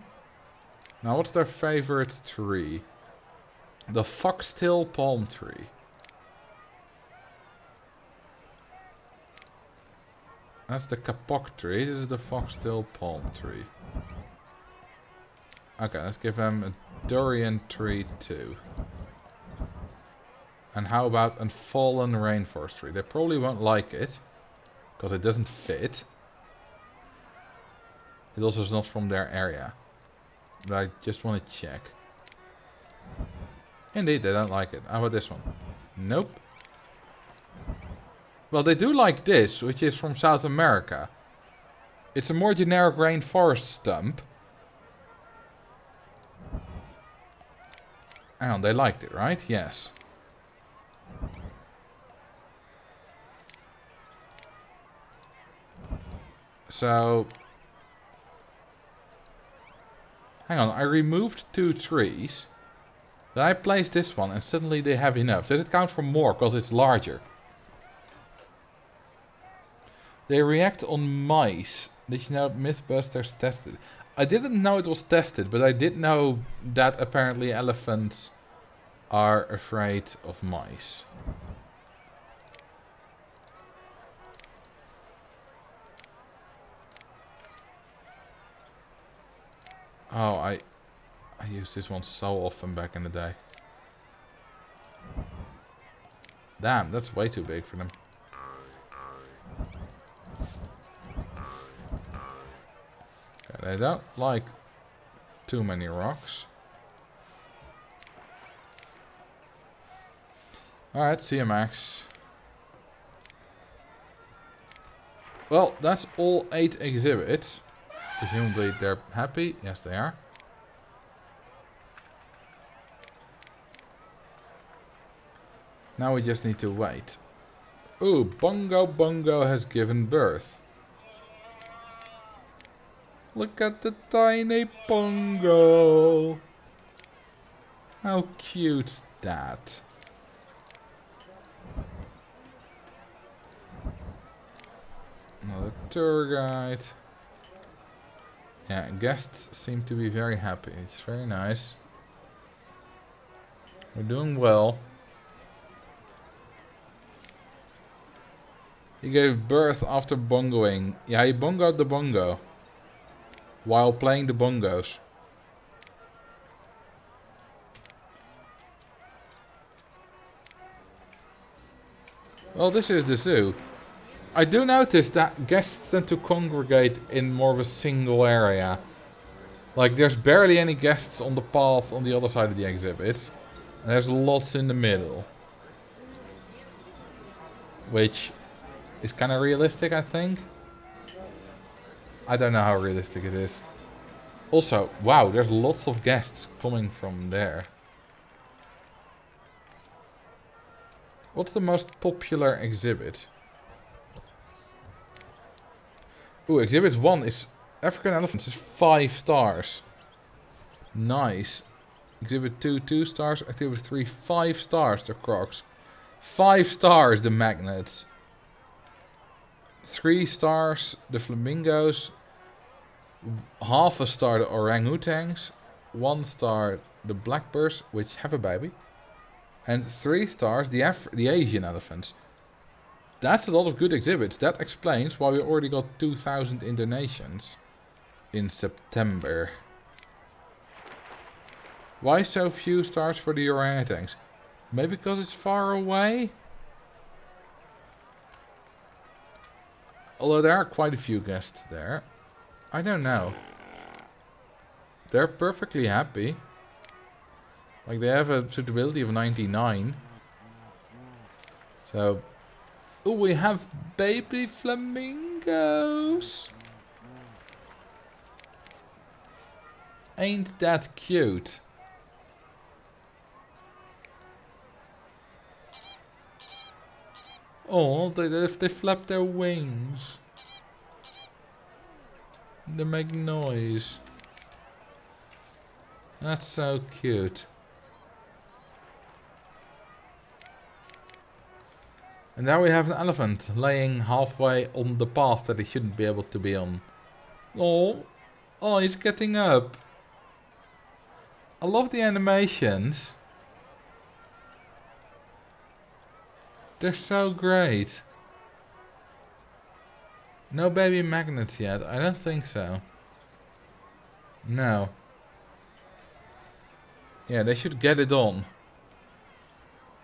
Now, what's their favorite tree? The foxtail palm tree. That's the kapok tree. This is the foxtail palm tree. Okay, let's give them a durian tree too. And how about a fallen rainforest tree? They probably won't like it. Because it doesn't fit. It also is not from their area. But I just want to check. Indeed, they don't like it. How about this one? Nope. Well, they do like this, which is from South America. It's a more generic rainforest stump. And they liked it, right? Yes. So... Hang on, I removed 2 trees. Then I placed this one and suddenly they have enough. Does it count for more because it's larger? They react on mice. Did you know Mythbusters tested? I didn't know it was tested, but I did know that apparently elephants are afraid of mice. Oh, I used this one so often back in the day. Damn, that's way too big for them. Okay, they don't like too many rocks. Alright, see you, Max. Well, that's all 8 exhibits. Presumably they're happy. Yes, they are. Now we just need to wait. Ooh, Bongo has given birth. Look at the tiny Bongo. How cute's that? Another tour guide. Yeah, guests seem to be very happy. It's very nice. We're doing well. He gave birth after bongoing. Yeah, he bongoed the bongo. While playing the bongos. Well, this is the zoo. I do notice that guests tend to congregate in more of a single area. Like, there's barely any guests on the path on the other side of the exhibits. And there's lots in the middle. Which is kind of realistic, I think. I don't know how realistic it is. Also, wow, there's lots of guests coming from there. What's the most popular exhibit? Ooh, exhibit 1 is African elephants. Is 5 stars. Nice. Exhibit 2, 2 stars. Exhibit 3, 5 stars. The crocs. 5 stars, the magnets. 3 stars, the flamingos. Half a star, the orangutans. 1 star, the blackbirds, which have a baby. And 3 stars, the Asian elephants. That's a lot of good exhibits. That explains why we already got 2,000 in donations in September. Why so few stars for the orangutans? Maybe because it's far away? Although there are quite a few guests there. I don't know. They're perfectly happy. Like, they have a suitability of 99. So... Oh, we have baby flamingos. Ain't that cute? Oh, they flap their wings. They make noise. That's so cute. And now we have an elephant laying halfway on the path that he shouldn't be able to be on. Oh, oh, he's getting up. I love the animations. They're so great. No baby magnets yet. I don't think so. No. Yeah, they should get it on.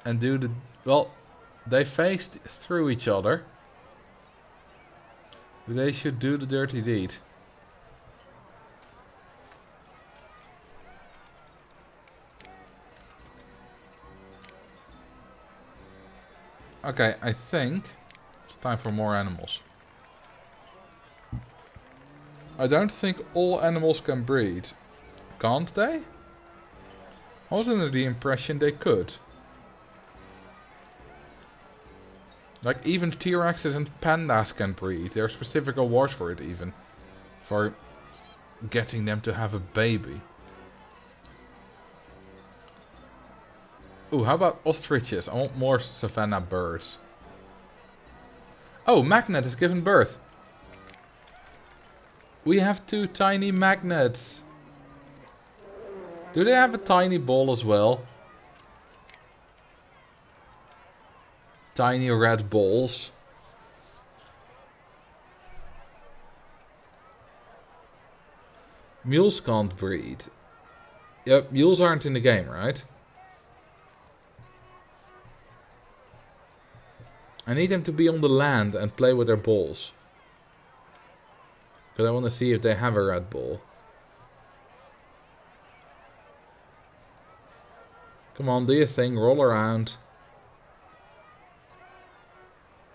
And do the... Well, they faced through each other. But they should do the dirty deed. Okay, I think it's time for more animals. I don't think all animals can breed. Can't they? I was under the impression they could. Like, even T-Rexes and pandas can breed. There are specific awards for it even. For getting them to have a baby. Ooh, how about ostriches? I want more savanna birds. Oh, Magnet has given birth. We have 2 tiny magnets. Do they have a tiny ball as well? Tiny red balls. Mules can't breed. Yep, mules aren't in the game, right? I need them to be on the land and play with their balls. Because I want to see if they have a red ball. Come on, do your thing, roll around.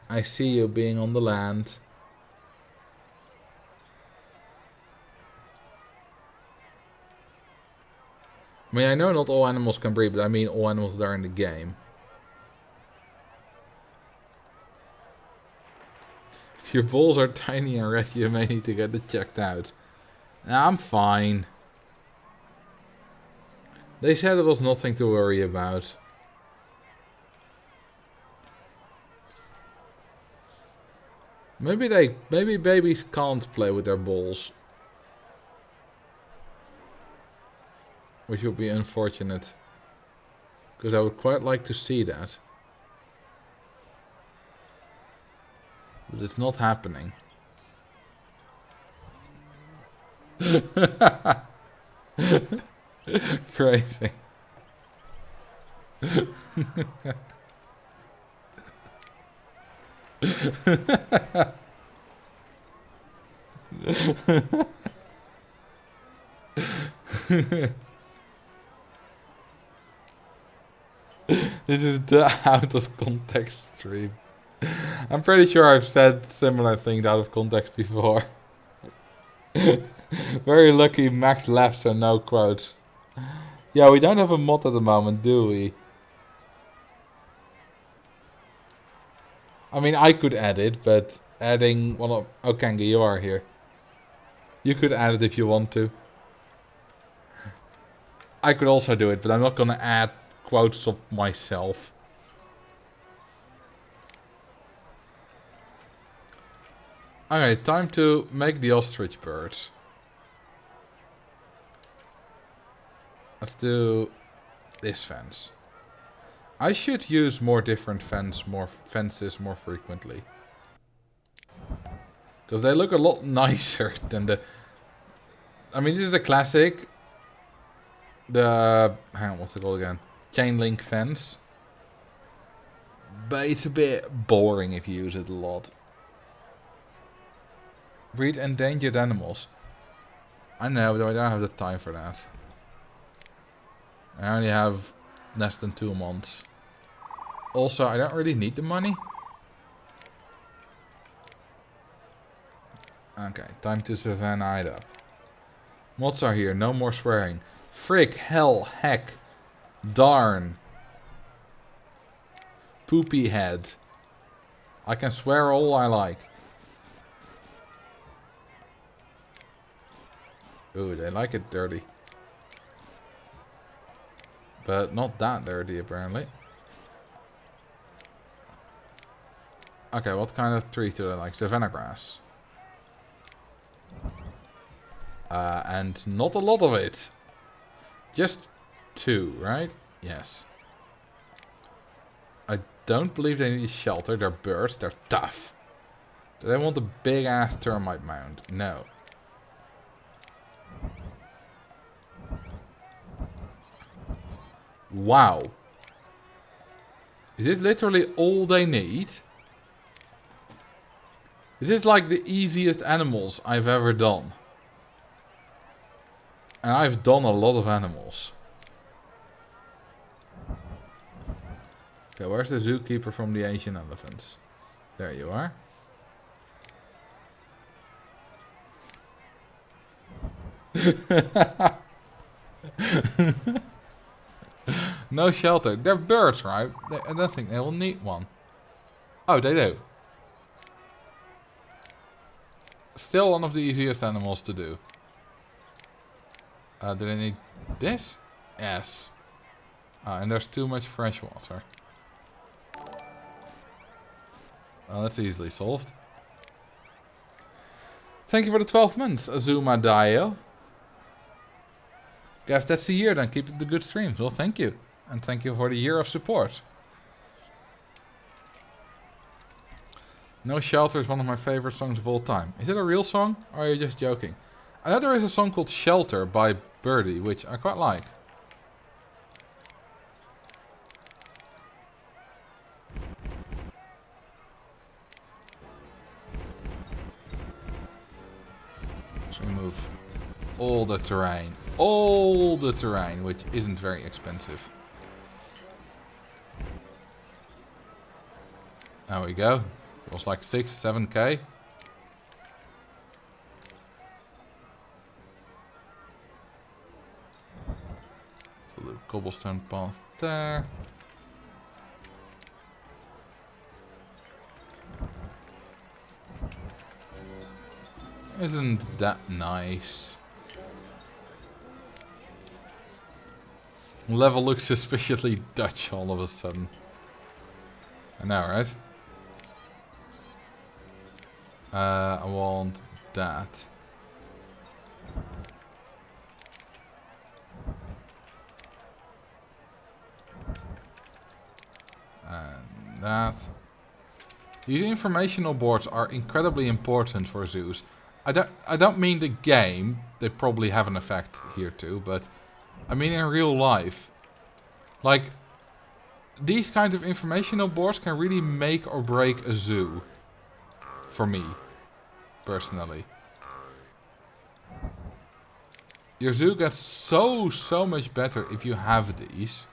I see you being on the land. I mean, I know not all animals can breed, but I mean all animals that are in the game. If your balls are tiny and red, you may need to get it checked out. I'm fine. They said it was nothing to worry about. Maybe babies can't play with their balls. Which would be unfortunate. Because I would quite like to see that. But it's not happening. Phrasing. This is the out of context stream. I'm pretty sure I've said similar things out of context before. Very lucky Max left, so no quotes. Yeah, we don't have a mod at the moment, do we? I mean, I could add it, but adding one of... Oh, Kanga, you are here. You could add it if you want to. I could also do it, but I'm not gonna add quotes of myself. Okay, time to make the ostrich birds. Let's do this fence. I should use more different fences more frequently. Because they look a lot nicer than the... I mean, this is a classic. The... Hang on, what's it called again? Chain link fence. But it's a bit boring if you use it a lot. Breed endangered animals. I know, but I don't have the time for that. I only have less than 2 months. Also, I don't really need the money. Okay, time to Savannah it up. Mods are here, no more swearing. Frick, hell, heck, darn. Poopy head. I can swear all I like. Ooh, they like it dirty. But not that dirty, apparently. Okay, what kind of tree do they like? Savannah grass. And not a lot of it. Just 2, right? Yes. I don't believe they need a shelter. They're birds. They're tough. Do they want a big-ass termite mound? No. Wow. Is this literally all they need? This is like the easiest animals I've ever done. And I've done a lot of animals. Okay, where's the zookeeper from the Asian elephants? There you are. No shelter. They're birds, right? I don't think they will need one. Oh, they do. Still one of the easiest animals to do. Do they need this? Yes. And there's too much fresh water. Well, that's easily solved. Thank you for the 12 months, Azuma Dio. Guys, that's the year then. Keep it the good streams. Well, thank you. And thank you for the year of support. No Shelter is one of my favorite songs of all time. Is it a real song? Or are you just joking? I know there is a song called Shelter by Birdie, which I quite like. Let's remove all the terrain. All the terrain, which isn't very expensive. There we go. It was like 6-7k. So the cobblestone path there. Isn't that nice? Level looks suspiciously Dutch all of a sudden. I know, right? I want that. And that. These informational boards are incredibly important for zoos. I don't mean the game. They probably have an effect here too, but I mean in real life. Like, these kinds of informational boards can really make or break a zoo. For me, personally. Your zoo gets so much better if you have these.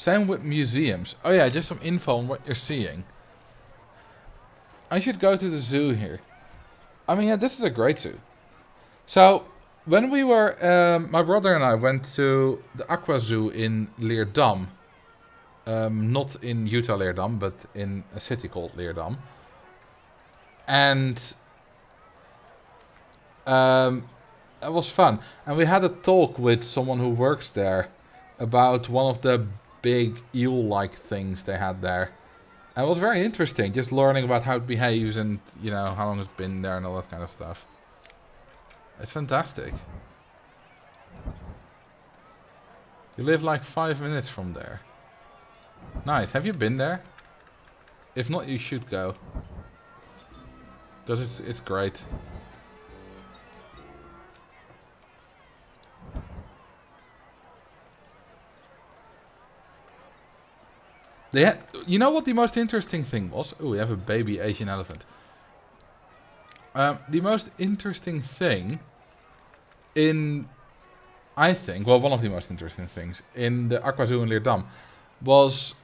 Same with museums. Oh yeah, just some info on what you're seeing. I should go to the zoo here. I mean, yeah, this is a great zoo. So, when we were... my brother and I went to the Aqua Zoo in Leerdam. Not in Utah Leerdam, but in a city called Leerdam. And... it was fun. And we had a talk with someone who works there about one of the big eel-like things they had there. And it was very interesting, just learning about how it behaves and, you know, how long it's been there and all that kind of stuff. It's fantastic. You live like 5 minutes from there. Nice. Have you been there? If not, you should go. Because it's great. They had, you know what the most interesting thing was? Oh, we have a baby Asian elephant. The most interesting thing in, I think, well, one of the most interesting things in the Aqua Zoo in Leerdam was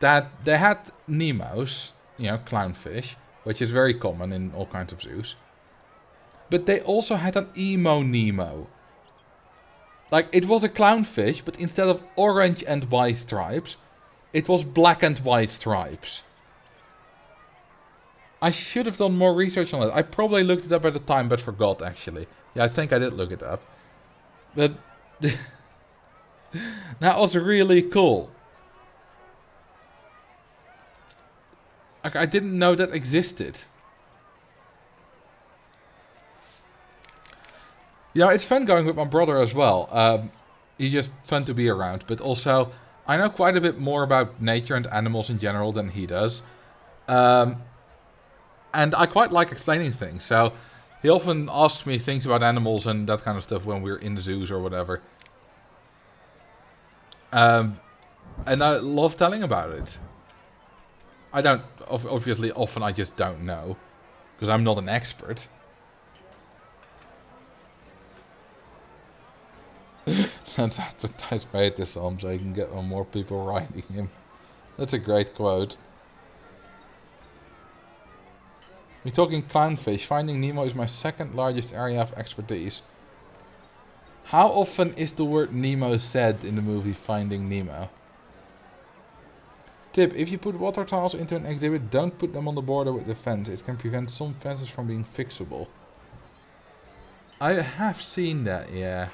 that they had Nemos, you know, clownfish, which is very common in all kinds of zoos. But they also had an emo Nemo. Like, it was a clownfish, but instead of orange and white stripes, it was black and white stripes. I should have done more research on it. I probably looked it up at the time, but forgot, actually. Yeah, I think I did look it up. But that was really cool. Like, I didn't know that existed. Yeah, it's fun going with my brother as well. He's just fun to be around, but also... I know quite a bit more about nature and animals in general than he does. And I quite like explaining things. So he often asks me things about animals and that kind of stuff when we're in zoos or whatever. And I love telling about it. I don't... Obviously, often I just don't know. Because I'm not an expert. Let's advertise Peterson so he can get on more people riding him. That's a great quote. We're talking clownfish. Finding Nemo is my second largest area of expertise. How often is the word Nemo said in the movie Finding Nemo? Tip, if you put water tiles into an exhibit, don't put them on the border with the fence. It can prevent some fences from being fixable. I have seen that, yeah.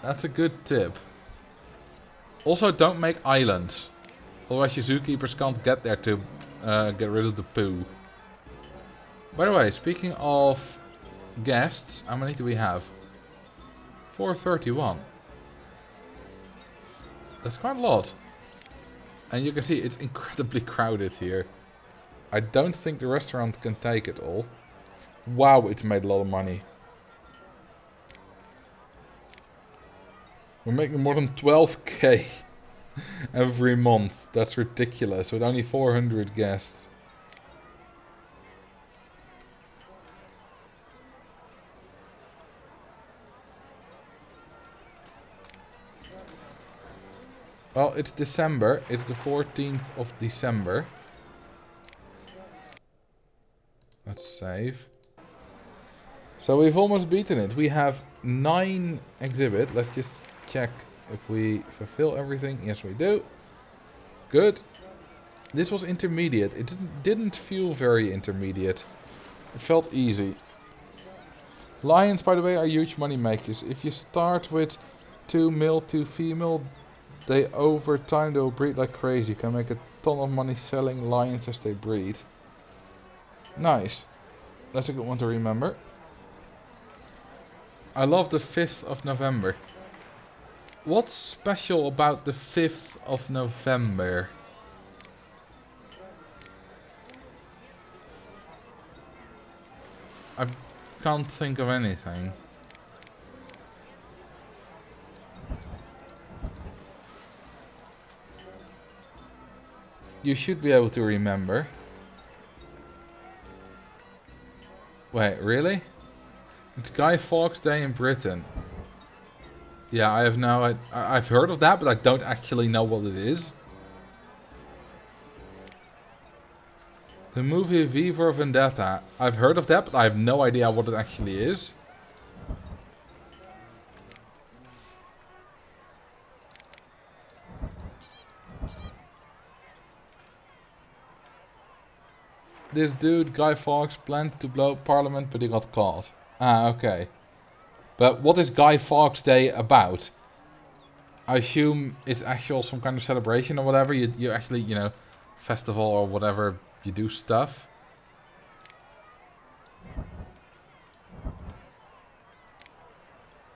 That's a good tip. Also, don't make islands. Otherwise your zookeepers can't get there to get rid of the poo. By the way, speaking of guests, how many do we have? 431. That's quite a lot. And you can see it's incredibly crowded here. I don't think the restaurant can take it all. Wow, it's made a lot of money. We're making more than 12k every month. That's ridiculous, with only 400 guests. Well, it's December. It's the 14th of December. Let's save. So we've almost beaten it. We have 9 exhibits. Let's just check if we fulfill everything. Yes, we do. Good. This was intermediate. It didn't feel very intermediate. It felt easy. Lions, by the way, are huge money makers. If you start with 2 male, 2 female, they over time they'll breed like crazy. You can make a ton of money selling lions as they breed. Nice. That's a good one to remember. I love the 5th of November. What's special about the 5th of November? I can't think of anything. You should be able to remember. Wait, really? It's Guy Fawkes Day in Britain. Yeah, I have no... I've heard of that, but I don't actually know what it is. The movie V for Vendetta. I've heard of that, but I have no idea what it actually is. This dude, Guy Fawkes, planned to blow Parliament, but he got caught. Ah, okay. But what is Guy Fawkes Day about? I assume it's actual some kind of celebration or whatever. You actually, you know, festival or whatever, you do stuff.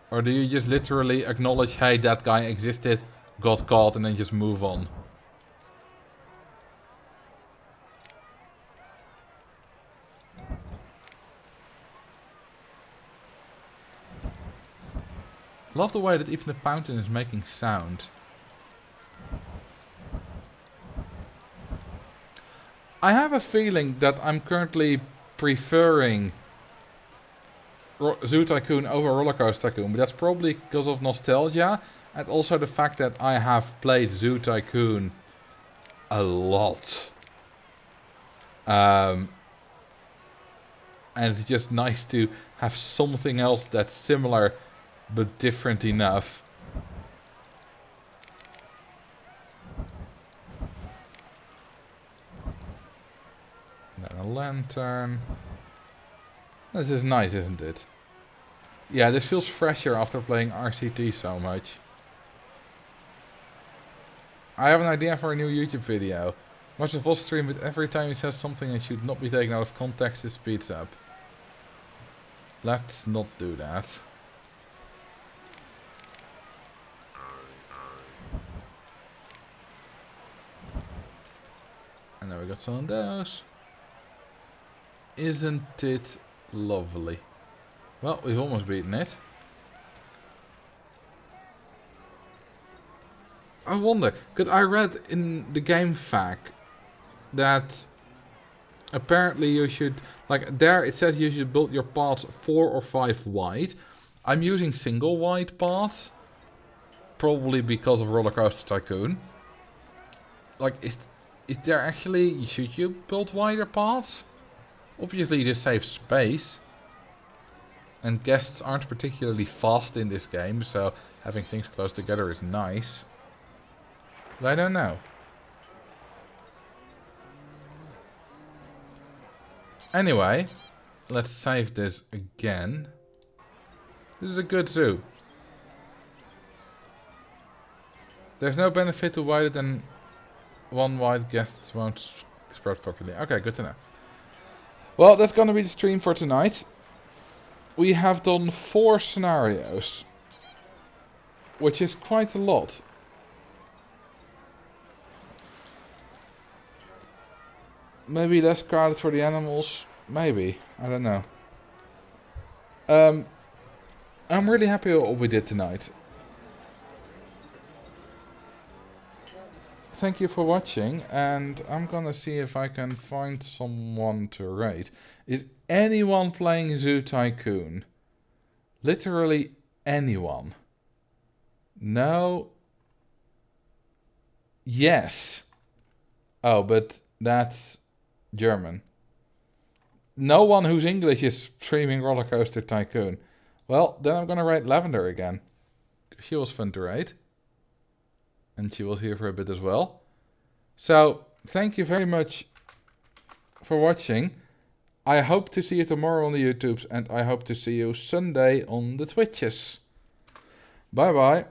Or do you just literally acknowledge, hey, that guy existed, got caught, and then just move on? Love the way that even the fountain is making sound. I have a feeling that I'm currently preferring Zoo Tycoon over Roller Coaster Tycoon, but that's probably because of nostalgia and also the fact that I have played Zoo Tycoon a lot. And it's just nice to have something else that's similar but different enough. And then a lantern. This is nice, isn't it? Yeah, this feels fresher after playing RCT so much. I have an idea for a new YouTube video. Watch the Voss stream, but every time he says something that should not be taken out of context, it speeds up. Let's not do that. And now we got some of those. Isn't it lovely? Well, we've almost beaten it. I wonder, because I read in the game fact that apparently you should, like there it says you should build your paths 4 or 5 wide. I'm using single wide paths, probably because of Roller Coaster Tycoon. Like, is there actually, should you build wider paths? Obviously this saves space. And guests aren't particularly fast in this game, so having things close together is nice. But I don't know. Anyway, let's save this again. This is a good zoo. There's no benefit to wider than one wide, guests won't spread properly. Okay, good to know. Well, that's gonna be the stream for tonight. We have done 4 scenarios, which is quite a lot. Maybe less crowded for the animals. Maybe. I don't know. I'm really happy with what we did tonight. Thank you for watching, and I'm gonna see if I can find someone to rate. Is anyone playing Zoo Tycoon? Literally anyone. No. Yes. Oh, but that's German. No one whose English is streaming Roller Coaster Tycoon. Well, then I'm gonna rate Lavender again. She was fun to rate. And she was here for a bit as well. So, thank you very much for watching. I hope to see you tomorrow on the YouTubes, and I hope to see you Sunday on the Twitches. Bye bye.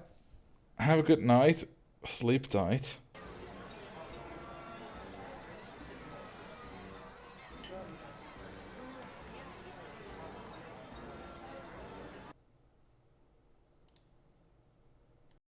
Have a good night. Sleep tight.